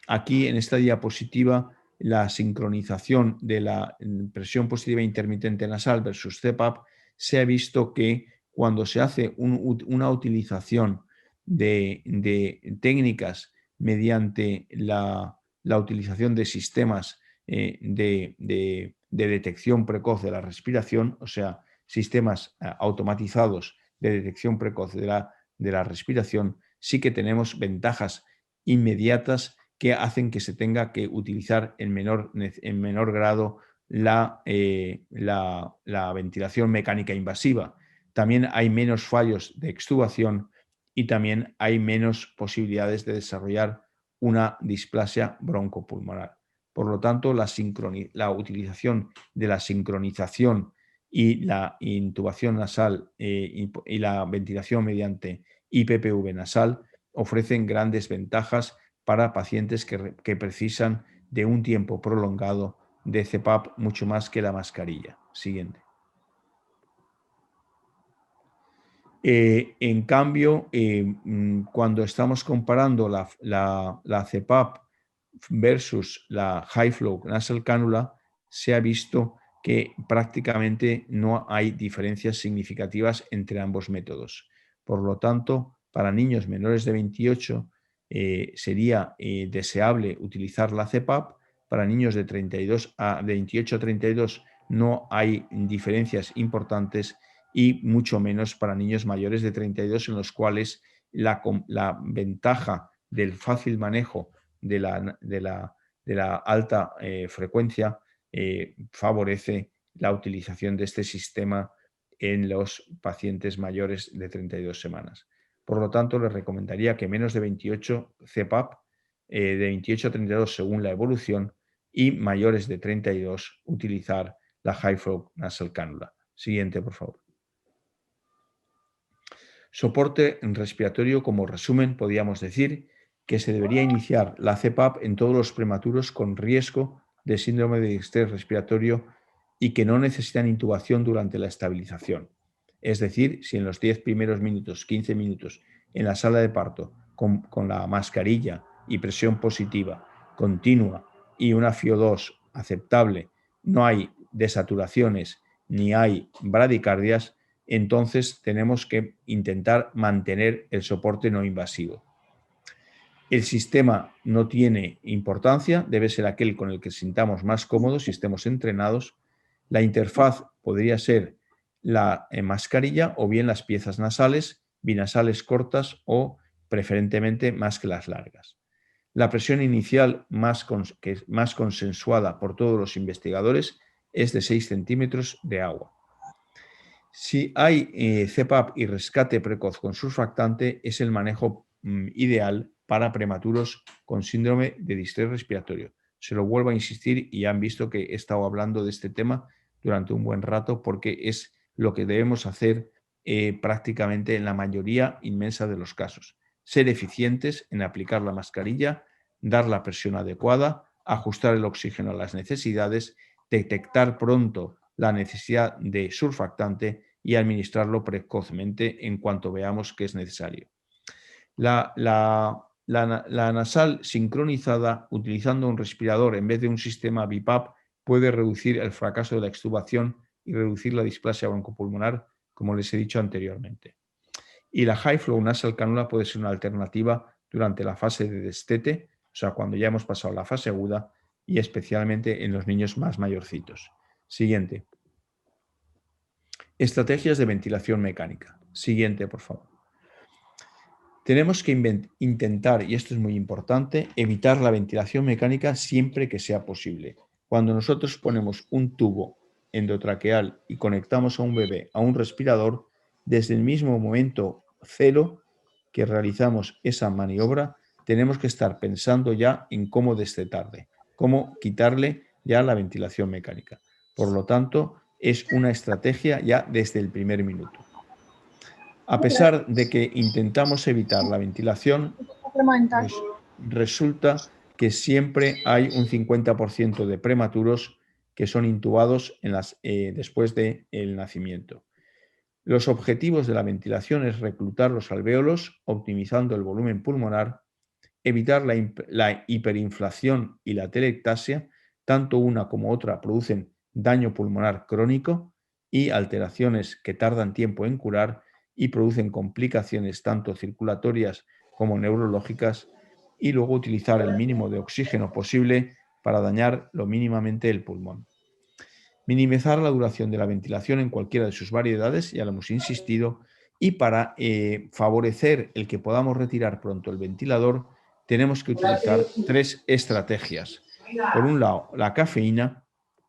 aquí en esta diapositiva, la sincronización de la presión positiva intermitente nasal versus CPAP. Se ha visto que cuando se hace una utilización de técnicas mediante la utilización de sistemas de detección precoz de la respiración, o sea, sistemas automatizados de detección precoz de la respiración, sí que tenemos ventajas inmediatas que hacen que se tenga que utilizar en menor grado la ventilación mecánica invasiva. También hay menos fallos de extubación y también hay menos posibilidades de desarrollar una displasia broncopulmonar. Por lo tanto, la utilización de la sincronización y la intubación nasal y la ventilación mediante IPPV nasal ofrecen grandes ventajas para pacientes que precisan de un tiempo prolongado de CPAP mucho más que la mascarilla. Siguiente. En cambio, cuando estamos comparando la CPAP versus la High Flow Nasal Cannula, se ha visto que prácticamente no hay diferencias significativas entre ambos métodos. Por lo tanto, para niños menores de 28 sería deseable utilizar la CPAP. Para niños de 28 a 32 no hay diferencias importantes, y mucho menos para niños mayores de 32, en los cuales la ventaja del fácil manejo de la alta frecuencia favorece la utilización de este sistema en los pacientes mayores de 32 semanas. Por lo tanto, les recomendaría que menos de 28 CPAP, de 28 a 32 según la evolución, y mayores de 32 utilizar la High Flow Nasal Cannula. Siguiente, por favor. Soporte respiratorio. Como resumen, podríamos decir que se debería iniciar la CPAP en todos los prematuros con riesgo de síndrome de distrés respiratorio y que no necesitan intubación durante la estabilización. Es decir, si en los 10 primeros minutos, 15 minutos en la sala de parto con la mascarilla y presión positiva continua y una FiO2 aceptable no hay desaturaciones ni hay bradicardias, entonces tenemos que intentar mantener el soporte no invasivo. El sistema no tiene importancia, debe ser aquel con el que sintamos más cómodos y estemos entrenados. La interfaz podría ser la mascarilla o bien las piezas nasales, binasales cortas o preferentemente más que las largas. La presión inicial que es más consensuada por todos los investigadores es de 6 centímetros de agua. Si hay CPAP y rescate precoz con surfactante, es el manejo ideal para prematuros con síndrome de distrés respiratorio. Se lo vuelvo a insistir y ya han visto que he estado hablando de este tema durante un buen rato, porque es lo que debemos hacer prácticamente en la mayoría inmensa de los casos. Ser eficientes en aplicar la mascarilla, dar la presión adecuada, ajustar el oxígeno a las necesidades, detectar pronto la necesidad de surfactante y administrarlo precozmente en cuanto veamos que es necesario. La nasal sincronizada utilizando un respirador en vez de un sistema BiPAP puede reducir el fracaso de la extubación y reducir la displasia broncopulmonar, como les he dicho anteriormente. Y la High Flow Nasal Cannula puede ser una alternativa durante la fase de destete, o sea, cuando ya hemos pasado la fase aguda, y especialmente en los niños más mayorcitos. Siguiente. Estrategias de ventilación mecánica. Siguiente, por favor. Tenemos que intentar, y esto es muy importante, evitar la ventilación mecánica siempre que sea posible. Cuando nosotros ponemos un tubo endotraqueal y conectamos a un bebé a un respirador, desde el mismo momento cero que realizamos esa maniobra, tenemos que estar pensando ya en cómo destetarle, cómo quitarle ya la ventilación mecánica. Por lo tanto, es una estrategia ya desde el primer minuto. A pesar de que intentamos evitar la ventilación, pues resulta que siempre hay un 50% de prematuros que son intubados después del nacimiento. Los objetivos de la ventilación es reclutar los alvéolos, optimizando el volumen pulmonar, evitar la hiperinflación y la telectasia. Tanto una como otra producen daño pulmonar crónico y alteraciones que tardan tiempo en curar y producen complicaciones tanto circulatorias como neurológicas, y luego utilizar el mínimo de oxígeno posible para dañar lo mínimamente el pulmón. Minimizar la duración de la ventilación en cualquiera de sus variedades, ya lo hemos insistido, y para favorecer el que podamos retirar pronto el ventilador, tenemos que utilizar 3 estrategias. Por un lado, la cafeína.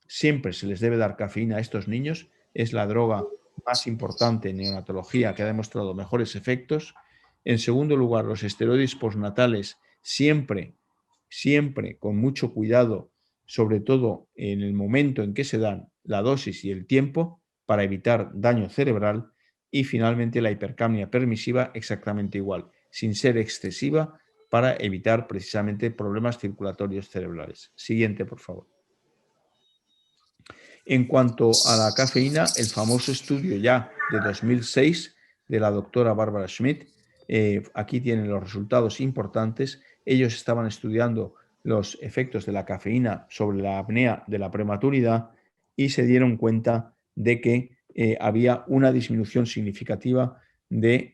Siempre se les debe dar cafeína a estos niños. Es la droga más importante en neonatología que ha demostrado mejores efectos. En segundo lugar, los esteroides postnatales, siempre con mucho cuidado, sobre todo en el momento en que se dan, la dosis y el tiempo, para evitar daño cerebral. Y finalmente la hipercapnia permisiva, exactamente igual, sin ser excesiva, para evitar precisamente problemas circulatorios cerebrales. Siguiente, por favor. En cuanto a la cafeína, el famoso estudio ya de 2006 de la doctora Barbara Schmidt, aquí tienen los resultados importantes. Ellos estaban estudiando los efectos de la cafeína sobre la apnea de la prematuridad y se dieron cuenta de que había una disminución significativa de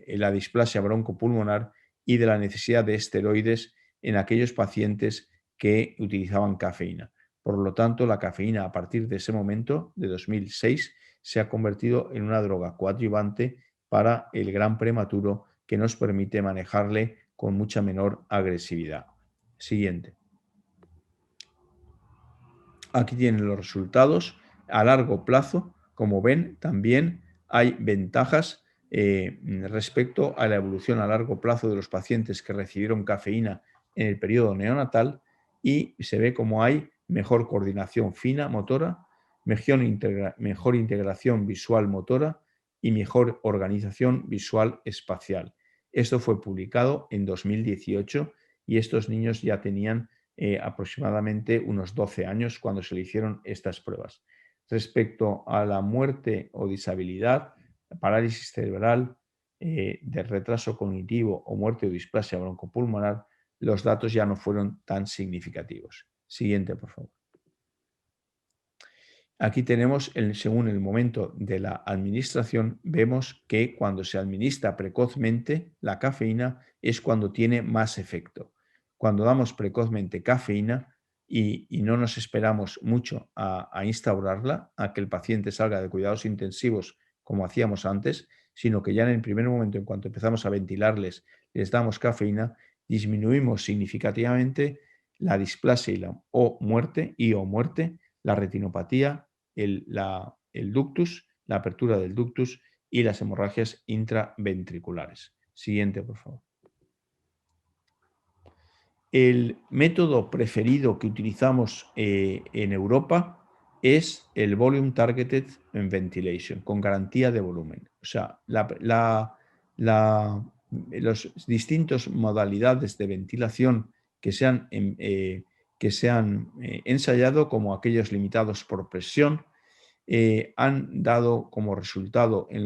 la displasia broncopulmonar y de la necesidad de esteroides en aquellos pacientes que utilizaban cafeína. Por lo tanto, la cafeína a partir de ese momento, de 2006, se ha convertido en una droga coadyuvante para el gran prematuro que nos permite manejarle con mucha menor agresividad. Siguiente. Aquí tienen los resultados. A largo plazo, como ven, también hay ventajas respecto a la evolución a largo plazo de los pacientes que recibieron cafeína en el periodo neonatal, y se ve como hay mejor coordinación fina motora, mejor integración visual motora y mejor organización visual espacial. Esto fue publicado en 2018 y estos niños ya tenían aproximadamente unos 12 años cuando se le hicieron estas pruebas. Respecto a la muerte o disabilidad, parálisis cerebral, de retraso cognitivo o muerte o displasia broncopulmonar, los datos ya no fueron tan significativos. Siguiente, por favor. Aquí tenemos, según el momento de la administración, vemos que cuando se administra precozmente la cafeína es cuando tiene más efecto. Cuando damos precozmente cafeína y no nos esperamos mucho a instaurarla, a que el paciente salga de cuidados intensivos como hacíamos antes, sino que ya en el primer momento, en cuanto empezamos a ventilarles, les damos cafeína, disminuimos significativamente la displasia o muerte, la retinopatía, el ductus, la apertura del ductus y las hemorragias intraventriculares. Siguiente, por favor. El método preferido que utilizamos en Europa es el Volume Targeted Ventilation, con garantía de volumen. O sea, las distintas modalidades de ventilación que se han ensayado, como aquellos limitados por presión, han dado como resultado en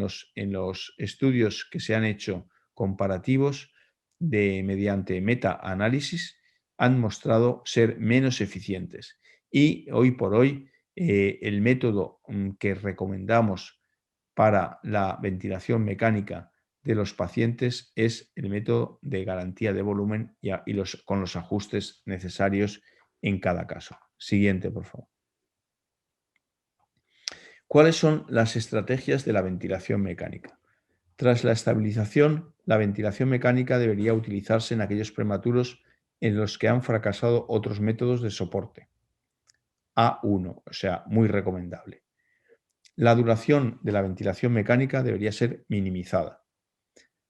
los estudios que se han hecho comparativos mediante metaanálisis, han mostrado ser menos eficientes. Y hoy por hoy el método que recomendamos para la ventilación mecánica de los pacientes es el método de garantía de volumen con los ajustes necesarios en cada caso. Siguiente, por favor. ¿Cuáles son las estrategias de la ventilación mecánica? Tras la estabilización, la ventilación mecánica debería utilizarse en aquellos prematuros en los que han fracasado otros métodos de soporte. A1, o sea, muy recomendable. La duración de la ventilación mecánica debería ser minimizada.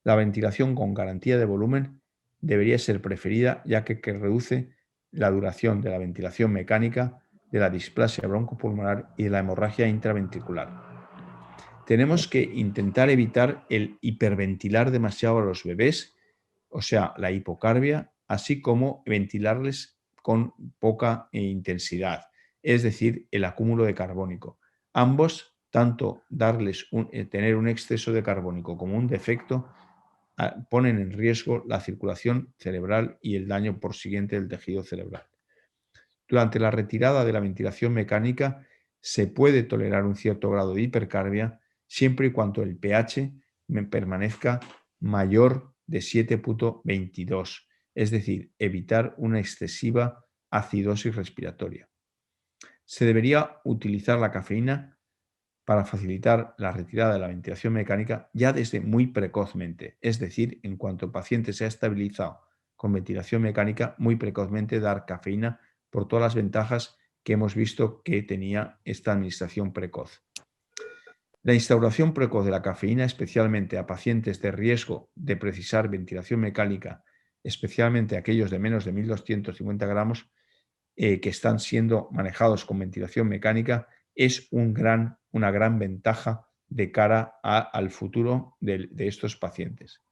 La ventilación con garantía de volumen debería ser preferida, ya que reduce la duración de la ventilación mecánica, de la displasia broncopulmonar y de la hemorragia intraventricular. Tenemos que intentar evitar el hiperventilar demasiado a los bebés, o sea, la hipocarbia, así como ventilarles con poca intensidad, es decir, el acúmulo de carbónico. Ambos, tanto tener un exceso de carbónico como un defecto, ponen en riesgo la circulación cerebral y el daño por siguiente del tejido cerebral. Durante la retirada de la ventilación mecánica se puede tolerar un cierto grado de hipercarbia siempre y cuando el pH permanezca mayor de 7.22, es decir, evitar una excesiva acidosis respiratoria. Se debería utilizar la cafeína para facilitar la retirada de la ventilación mecánica ya desde muy precozmente, es decir, en cuanto el paciente se ha estabilizado con ventilación mecánica, muy precozmente dar cafeína por todas las ventajas que hemos visto que tenía esta administración precoz. La instauración precoz de la cafeína, especialmente a pacientes de riesgo de precisar ventilación mecánica, especialmente aquellos de menos de 1.250 gramos, que están siendo manejados con ventilación mecánica, es una gran ventaja de cara al futuro de estos pacientes.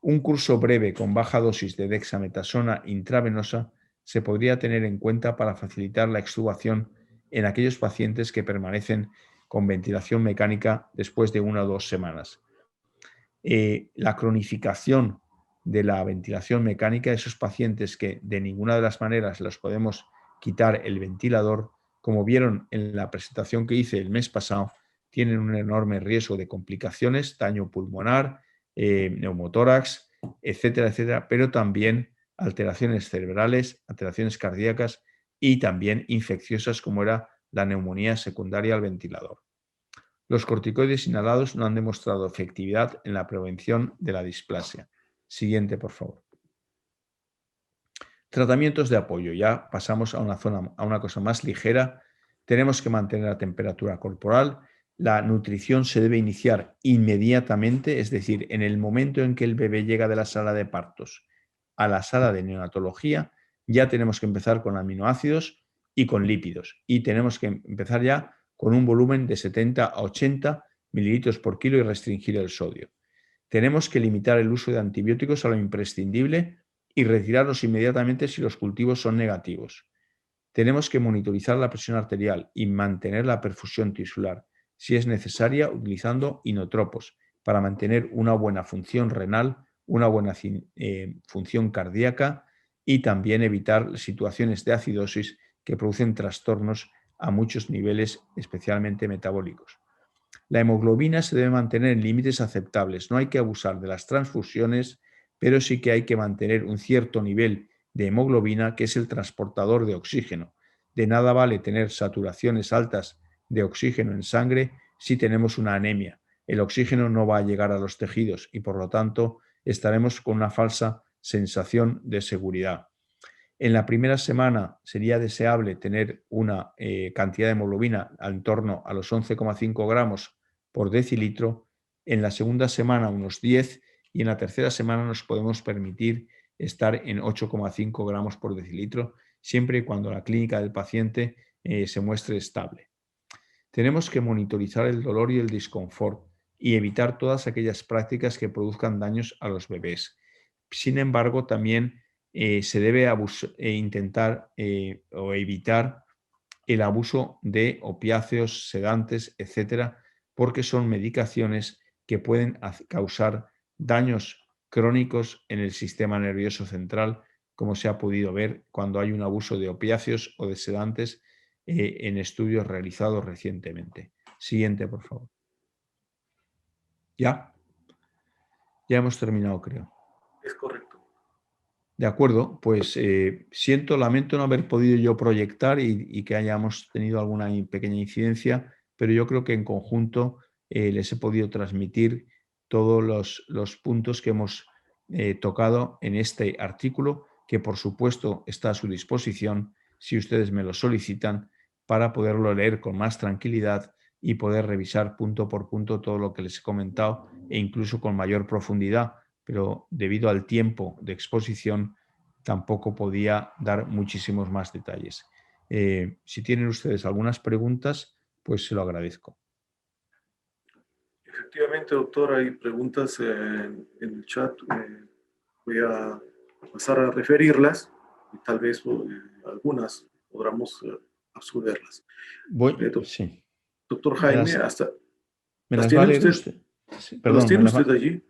Un curso breve con baja dosis de dexametasona intravenosa se podría tener en cuenta para facilitar la extubación en aquellos pacientes que permanecen con ventilación mecánica después de 1 o 2 semanas. La cronificación de la ventilación mecánica, esos pacientes que de ninguna de las maneras los podemos quitar el ventilador, como vieron en la presentación que hice el mes pasado, tienen un enorme riesgo de complicaciones, daño pulmonar, neumotórax, etcétera, etcétera, pero también alteraciones cerebrales, alteraciones cardíacas y también infecciosas como era la neumonía secundaria al ventilador. Los corticoides inhalados no han demostrado efectividad en la prevención de la displasia. Siguiente, por favor. Tratamientos de apoyo. Ya pasamos a una cosa más ligera. Tenemos que mantener la temperatura corporal. La nutrición se debe iniciar inmediatamente, es decir, en el momento en que el bebé llega de la sala de partos a la sala de neonatología, ya tenemos que empezar con aminoácidos y con lípidos. Y tenemos que empezar ya con un volumen de 70 a 80 mililitros por kilo y restringir el sodio. Tenemos que limitar el uso de antibióticos a lo imprescindible y retirarlos inmediatamente si los cultivos son negativos. Tenemos que monitorizar la presión arterial y mantener la perfusión tisular, si es necesaria, utilizando inotropos para mantener una buena función renal, una buena función cardíaca y también evitar situaciones de acidosis que producen trastornos a muchos niveles, especialmente metabólicos. La hemoglobina se debe mantener en límites aceptables. No hay que abusar de las transfusiones, pero sí que hay que mantener un cierto nivel de hemoglobina, que es el transportador de oxígeno. De nada vale tener saturaciones altas de oxígeno en sangre si tenemos una anemia. El oxígeno no va a llegar a los tejidos y, por lo tanto, estaremos con una falsa sensación de seguridad. En la primera semana sería deseable tener una cantidad de hemoglobina en torno a los 11,5 gramos por decilitro. En la segunda semana unos 10 y en la tercera semana nos podemos permitir estar en 8,5 gramos por decilitro, siempre y cuando la clínica del paciente se muestre estable. Tenemos que monitorizar el dolor y el disconfort y evitar todas aquellas prácticas que produzcan daños a los bebés. Sin embargo, también se debe intentar o evitar el abuso de opiáceos, sedantes, etcétera, porque son medicaciones que pueden causar daños crónicos en el sistema nervioso central, como se ha podido ver cuando hay un abuso de opiáceos o de sedantes en estudios realizados recientemente. Siguiente, por favor. ¿Ya? Ya hemos terminado, creo. Es correcto. De acuerdo, pues lamento no haber podido yo proyectar y que hayamos tenido alguna pequeña incidencia, pero yo creo que en conjunto les he podido transmitir todos los puntos que hemos tocado en este artículo, que por supuesto está a su disposición si ustedes me lo solicitan para poderlo leer con más tranquilidad y poder revisar punto por punto todo lo que les he comentado e incluso con mayor profundidad, pero debido al tiempo de exposición tampoco podía dar muchísimos más detalles. Si tienen ustedes algunas preguntas, pues se lo agradezco. Efectivamente, doctor, hay preguntas en el chat. Voy a pasar a referirlas y tal vez algunas podamos absorberlas. Sí. Doctor Jaime, ¿Me ¿las las va a tiene leer usted? usted? Sí, ¿Las perdón, tiene usted allí?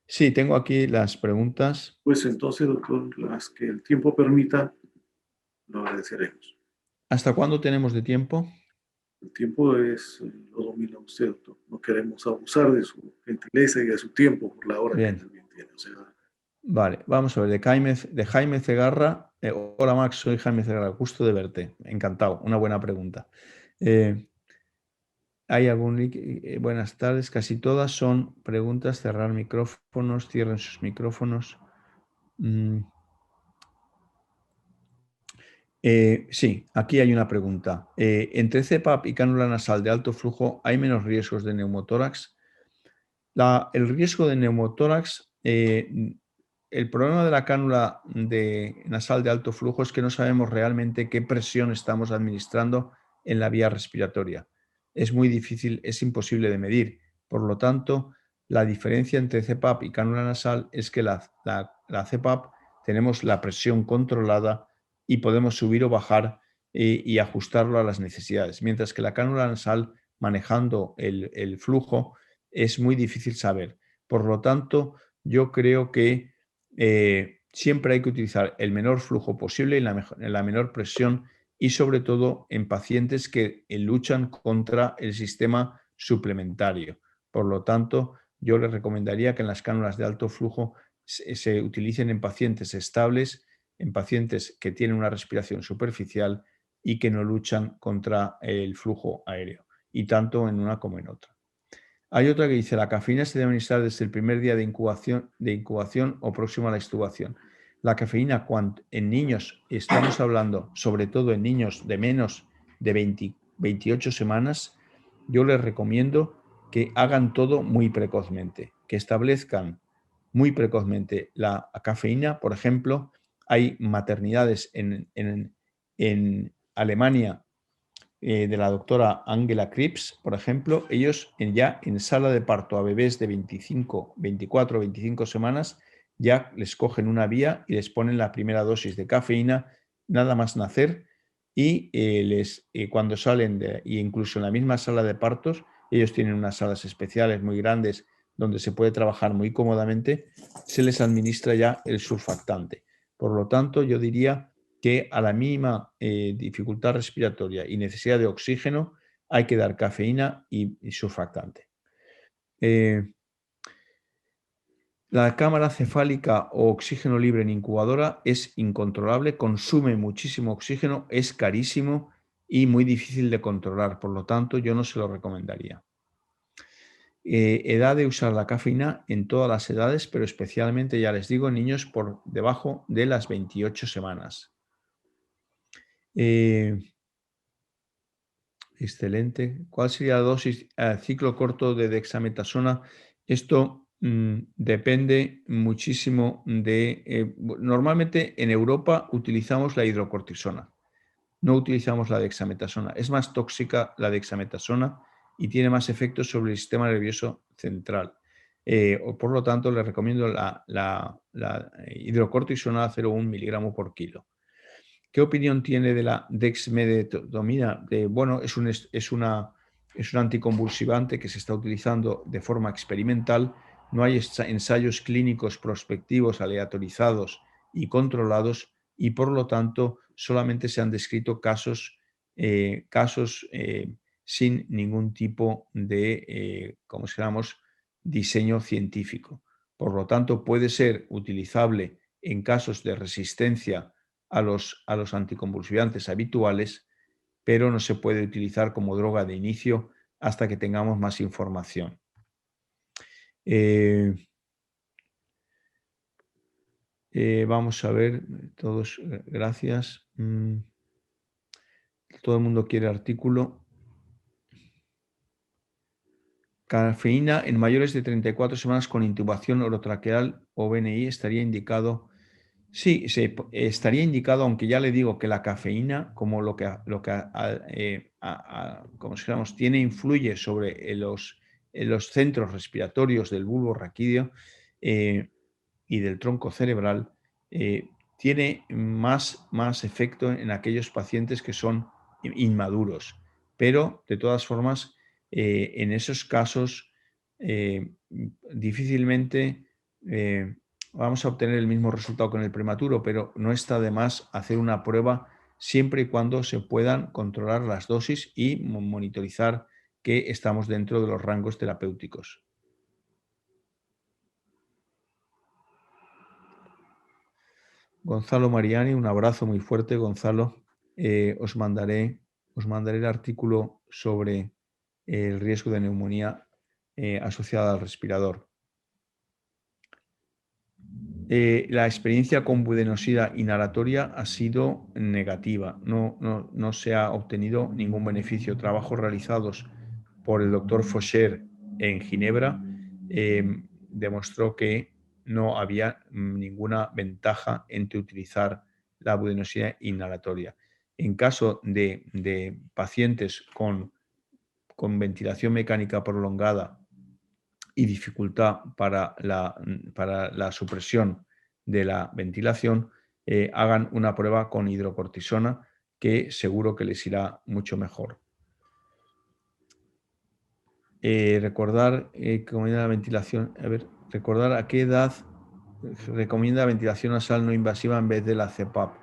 Sí, tengo aquí las preguntas. Pues entonces, doctor, las que el tiempo permita, lo agradeceremos. ¿Hasta cuándo tenemos de tiempo? El tiempo lo domina usted, doctor. No queremos abusar de su gentileza y de su tiempo por la hora que también tiene. O sea, vale, vamos a ver, de Jaime Cegarra. Hola Max, soy Jaime Cegarra, gusto de verte. Encantado, una buena pregunta. ¿Hay algún link? Buenas tardes, casi todas son preguntas. Cerrar micrófonos, cierren sus micrófonos. Sí, aquí hay una pregunta. ¿Entre CPAP y cánula nasal de alto flujo hay menos riesgos de neumotórax? El riesgo de neumotórax, el problema de la cánula nasal de alto flujo es que no sabemos realmente qué presión estamos administrando en la vía respiratoria. Es muy difícil, es imposible de medir. Por lo tanto, la diferencia entre CPAP y cánula nasal es que la CPAP tenemos la presión controlada y podemos subir o bajar y ajustarlo a las necesidades, mientras que la cánula nasal, manejando el flujo, es muy difícil saber. Por lo tanto, yo creo que siempre hay que utilizar el menor flujo posible y la menor presión, y sobre todo en pacientes que luchan contra el sistema suplementario. Por lo tanto, yo les recomendaría que en las cánulas de alto flujo se utilicen en pacientes estables, en pacientes que tienen una respiración superficial y que no luchan contra el flujo aéreo, y tanto en una como en otra. Hay otra que dice, la cafeína se debe administrar desde el primer día de incubación o próximo a la extubación. La cafeína, cuando en niños, estamos hablando sobre todo en niños de menos de 28 semanas, yo les recomiendo que hagan todo muy precozmente, que establezcan muy precozmente la cafeína. Por ejemplo, hay maternidades en Alemania de la doctora Angela Krips, por ejemplo. Ellos ya en sala de parto a bebés de 24 o 25 semanas ya les cogen una vía y les ponen la primera dosis de cafeína nada más nacer, y cuando salen incluso en la misma sala de partos, ellos tienen unas salas especiales muy grandes donde se puede trabajar muy cómodamente, se les administra ya el surfactante. Por lo tanto, yo diría que a la mínima dificultad respiratoria y necesidad de oxígeno hay que dar cafeína y surfactante. La cámara cefálica o oxígeno libre en incubadora es incontrolable, consume muchísimo oxígeno, es carísimo y muy difícil de controlar. Por lo tanto, yo no se lo recomendaría. Edad de usar la cafeína en todas las edades, pero especialmente, ya les digo, en niños por debajo de las 28 semanas. Excelente. ¿Cuál sería la dosis ciclo corto de dexametasona? Esto depende muchísimo de... normalmente en Europa utilizamos la hidrocortisona, no utilizamos la dexametasona. Es más tóxica la dexametasona y tiene más efectos sobre el sistema nervioso central. Por lo tanto, les recomiendo la hidrocortisona a 0,1 miligramo por kilo. ¿Qué opinión tiene de la dexmedetomidina? Bueno, es un anticonvulsivante que se está utilizando de forma experimental. No hay ensayos clínicos prospectivos, aleatorizados y controlados, y por lo tanto solamente se han descrito casos sin ningún tipo de, diseño científico. Por lo tanto, puede ser utilizable en casos de resistencia a los anticonvulsivantes habituales, pero no se puede utilizar como droga de inicio hasta que tengamos más información. Vamos a ver, todos, gracias. Todo el mundo quiere artículo. Cafeína en mayores de 34 semanas con intubación orotraqueal o BNI estaría indicado. Sí, estaría indicado, aunque ya le digo que la cafeína, como como si dijéramos, influye sobre los centros respiratorios del bulbo raquídeo y del tronco cerebral, tiene más efecto en aquellos pacientes que son inmaduros. Pero, de todas formas, en esos casos, difícilmente vamos a obtener el mismo resultado que en el prematuro, pero no está de más hacer una prueba siempre y cuando se puedan controlar las dosis y monitorizar que estamos dentro de los rangos terapéuticos. Gonzalo Mariani, un abrazo muy fuerte, Gonzalo. Os mandaré el artículo sobre el riesgo de neumonía asociada al respirador. La experiencia con budenosida inhalatoria ha sido negativa. No se ha obtenido ningún beneficio. Trabajos realizados por el doctor Faucher en Ginebra demostró que no había ninguna ventaja entre utilizar la budenosida inhalatoria. En caso de pacientes con ventilación mecánica prolongada y dificultad para la supresión de la ventilación, hagan una prueba con hidrocortisona que seguro que les irá mucho mejor. Recordar recomienda la ventilación, recordar a qué edad recomienda la ventilación nasal no invasiva en vez de la CPAP.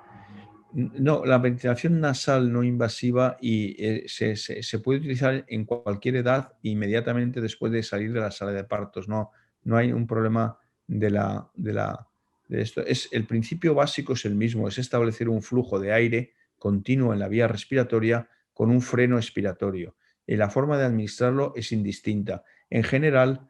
No, la ventilación nasal no invasiva se puede utilizar en cualquier edad inmediatamente después de salir de la sala de partos. No hay un problema de esto. El principio básico es el mismo, es establecer un flujo de aire continuo en la vía respiratoria con un freno expiratorio. La forma de administrarlo es indistinta. En general,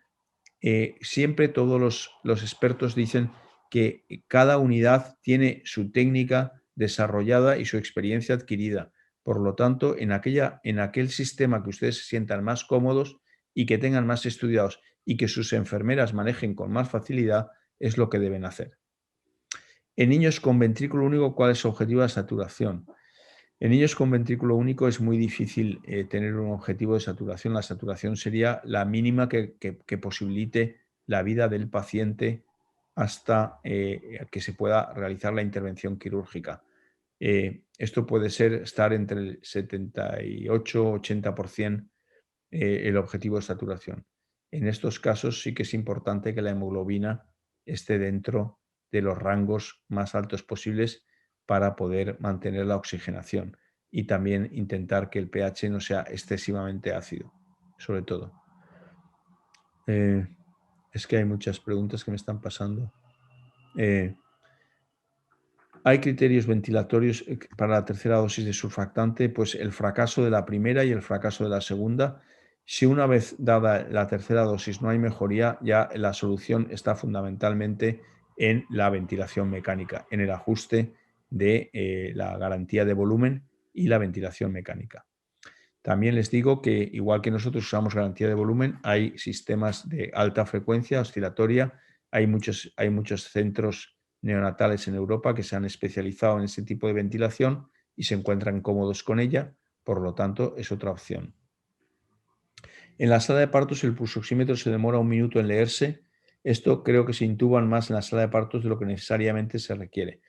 siempre todos los expertos dicen que cada unidad tiene su técnica desarrollada y su experiencia adquirida. Por lo tanto, en aquel sistema que ustedes se sientan más cómodos y que tengan más estudiados y que sus enfermeras manejen con más facilidad, es lo que deben hacer. En niños con ventrículo único, ¿cuál es su objetivo de saturación? En niños con ventrículo único es muy difícil tener un objetivo de saturación. La saturación sería la mínima que posibilite la vida del paciente hasta que se pueda realizar la intervención quirúrgica. Esto puede estar entre el 78-80% el objetivo de saturación. En estos casos sí que es importante que la hemoglobina esté dentro de los rangos más altos posibles para poder mantener la oxigenación y también intentar que el pH no sea excesivamente ácido, sobre todo. Es que hay muchas preguntas que me están pasando. ¿Hay criterios ventilatorios para la tercera dosis de surfactante? Pues el fracaso de la primera y el fracaso de la segunda. Si una vez dada la tercera dosis no hay mejoría, ya la solución está fundamentalmente en la ventilación mecánica, en el ajuste de la garantía de volumen y la ventilación mecánica. También les digo que, igual que nosotros usamos garantía de volumen, hay sistemas de alta frecuencia oscilatoria, hay muchos centros neonatales en Europa que se han especializado en ese tipo de ventilación y se encuentran cómodos con ella, por lo tanto, es otra opción. En la sala de partos el pulsoxímetro se demora 1 minuto en leerse. Esto creo que se intuban más en la sala de partos de lo que necesariamente se requiere.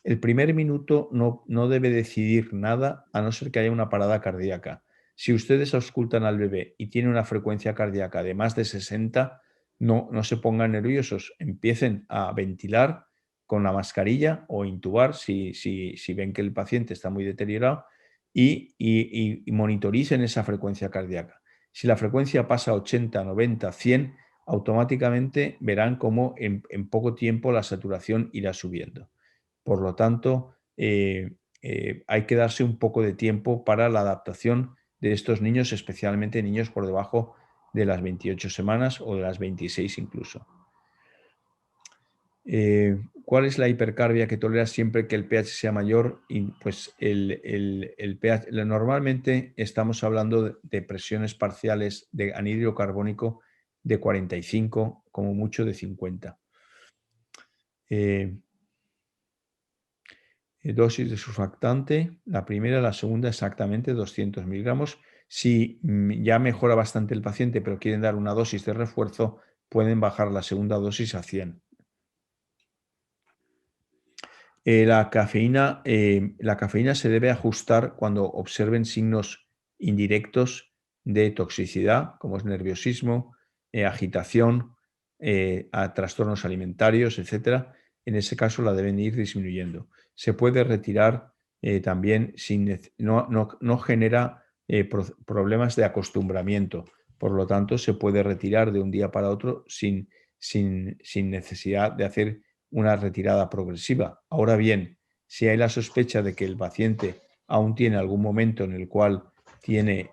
El primer minuto no debe decidir nada a no ser que haya una parada cardíaca. Si ustedes auscultan al bebé y tiene una frecuencia cardíaca de más de 60, no se pongan nerviosos. Empiecen a ventilar con la mascarilla o intubar si ven que el paciente está muy deteriorado y monitoricen esa frecuencia cardíaca. Si la frecuencia pasa a 80, 90, 100, automáticamente verán cómo en poco tiempo la saturación irá subiendo. Por lo tanto, hay que darse un poco de tiempo para la adaptación de estos niños, especialmente niños por debajo de las 28 semanas o de las 26 incluso. ¿Cuál es la hipercarbia que tolera siempre que el pH sea mayor? Y pues el pH, normalmente estamos hablando de presiones parciales de anhídrido carbónico de 45, como mucho de 50. Dosis de surfactante, la primera, la segunda exactamente 200 miligramos. Si ya mejora bastante el paciente, pero quieren dar una dosis de refuerzo, pueden bajar la segunda dosis a 100. La cafeína se debe ajustar cuando observen signos indirectos de toxicidad, como es nerviosismo, agitación, a trastornos alimentarios, etc. En ese caso la deben ir disminuyendo. Se puede retirar también no genera problemas de acostumbramiento. Por lo tanto, se puede retirar de un día para otro sin necesidad de hacer una retirada progresiva. Ahora bien, si hay la sospecha de que el paciente aún tiene algún momento en el cual tiene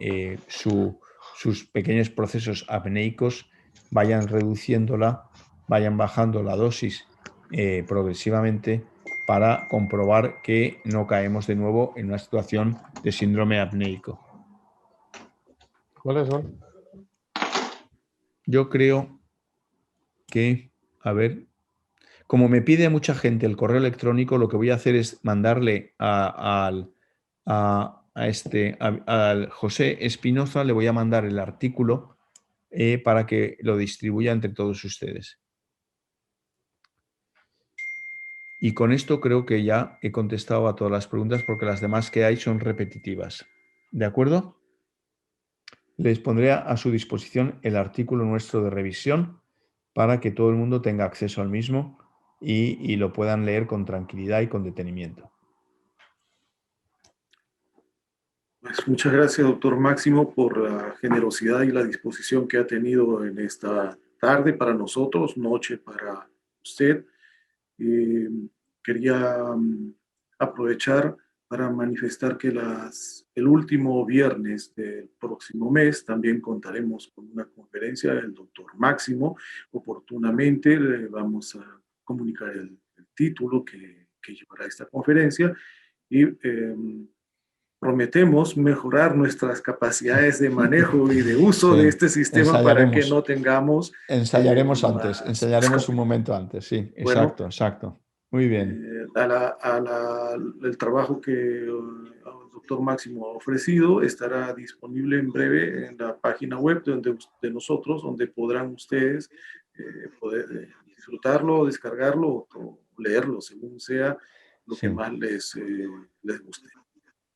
sus pequeños procesos apneicos, vayan reduciéndola, vayan bajando la dosis progresivamente para comprobar que no caemos de nuevo en una situación de síndrome apneico. ¿Cuáles son? Yo creo que, a ver, como me pide mucha gente el correo electrónico, lo que voy a hacer es mandarle al José Espinoza, le voy a mandar el artículo para que lo distribuya entre todos ustedes. Y con esto creo que ya he contestado a todas las preguntas porque las demás que hay son repetitivas. ¿De acuerdo? Les pondré a su disposición el artículo nuestro de revisión para que todo el mundo tenga acceso al mismo y lo puedan leer con tranquilidad y con detenimiento. Pues muchas gracias, doctor Máximo, por la generosidad y la disposición que ha tenido en esta tarde para nosotros, noche para usted. Quería aprovechar para manifestar que el último viernes del próximo mes también contaremos con una conferencia del doctor Máximo. Oportunamente le vamos a comunicar el título que llevará esta conferencia y prometemos mejorar nuestras capacidades de manejo y de uso de este sistema para que no tengamos... Ensayaremos antes, ensayaremos un momento antes, sí, exacto, bueno, exacto. Muy bien. El trabajo que el doctor Máximo ha ofrecido estará disponible en breve en la página web de nosotros, donde podrán ustedes poder disfrutarlo, descargarlo o leerlo, según sea lo que más les guste.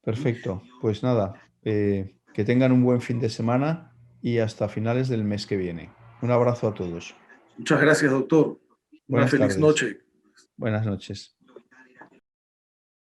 Perfecto, pues nada, que tengan un buen fin de semana y hasta finales del mes que viene. Un abrazo a todos. Muchas gracias, doctor. Una feliz noche. Buenas noches.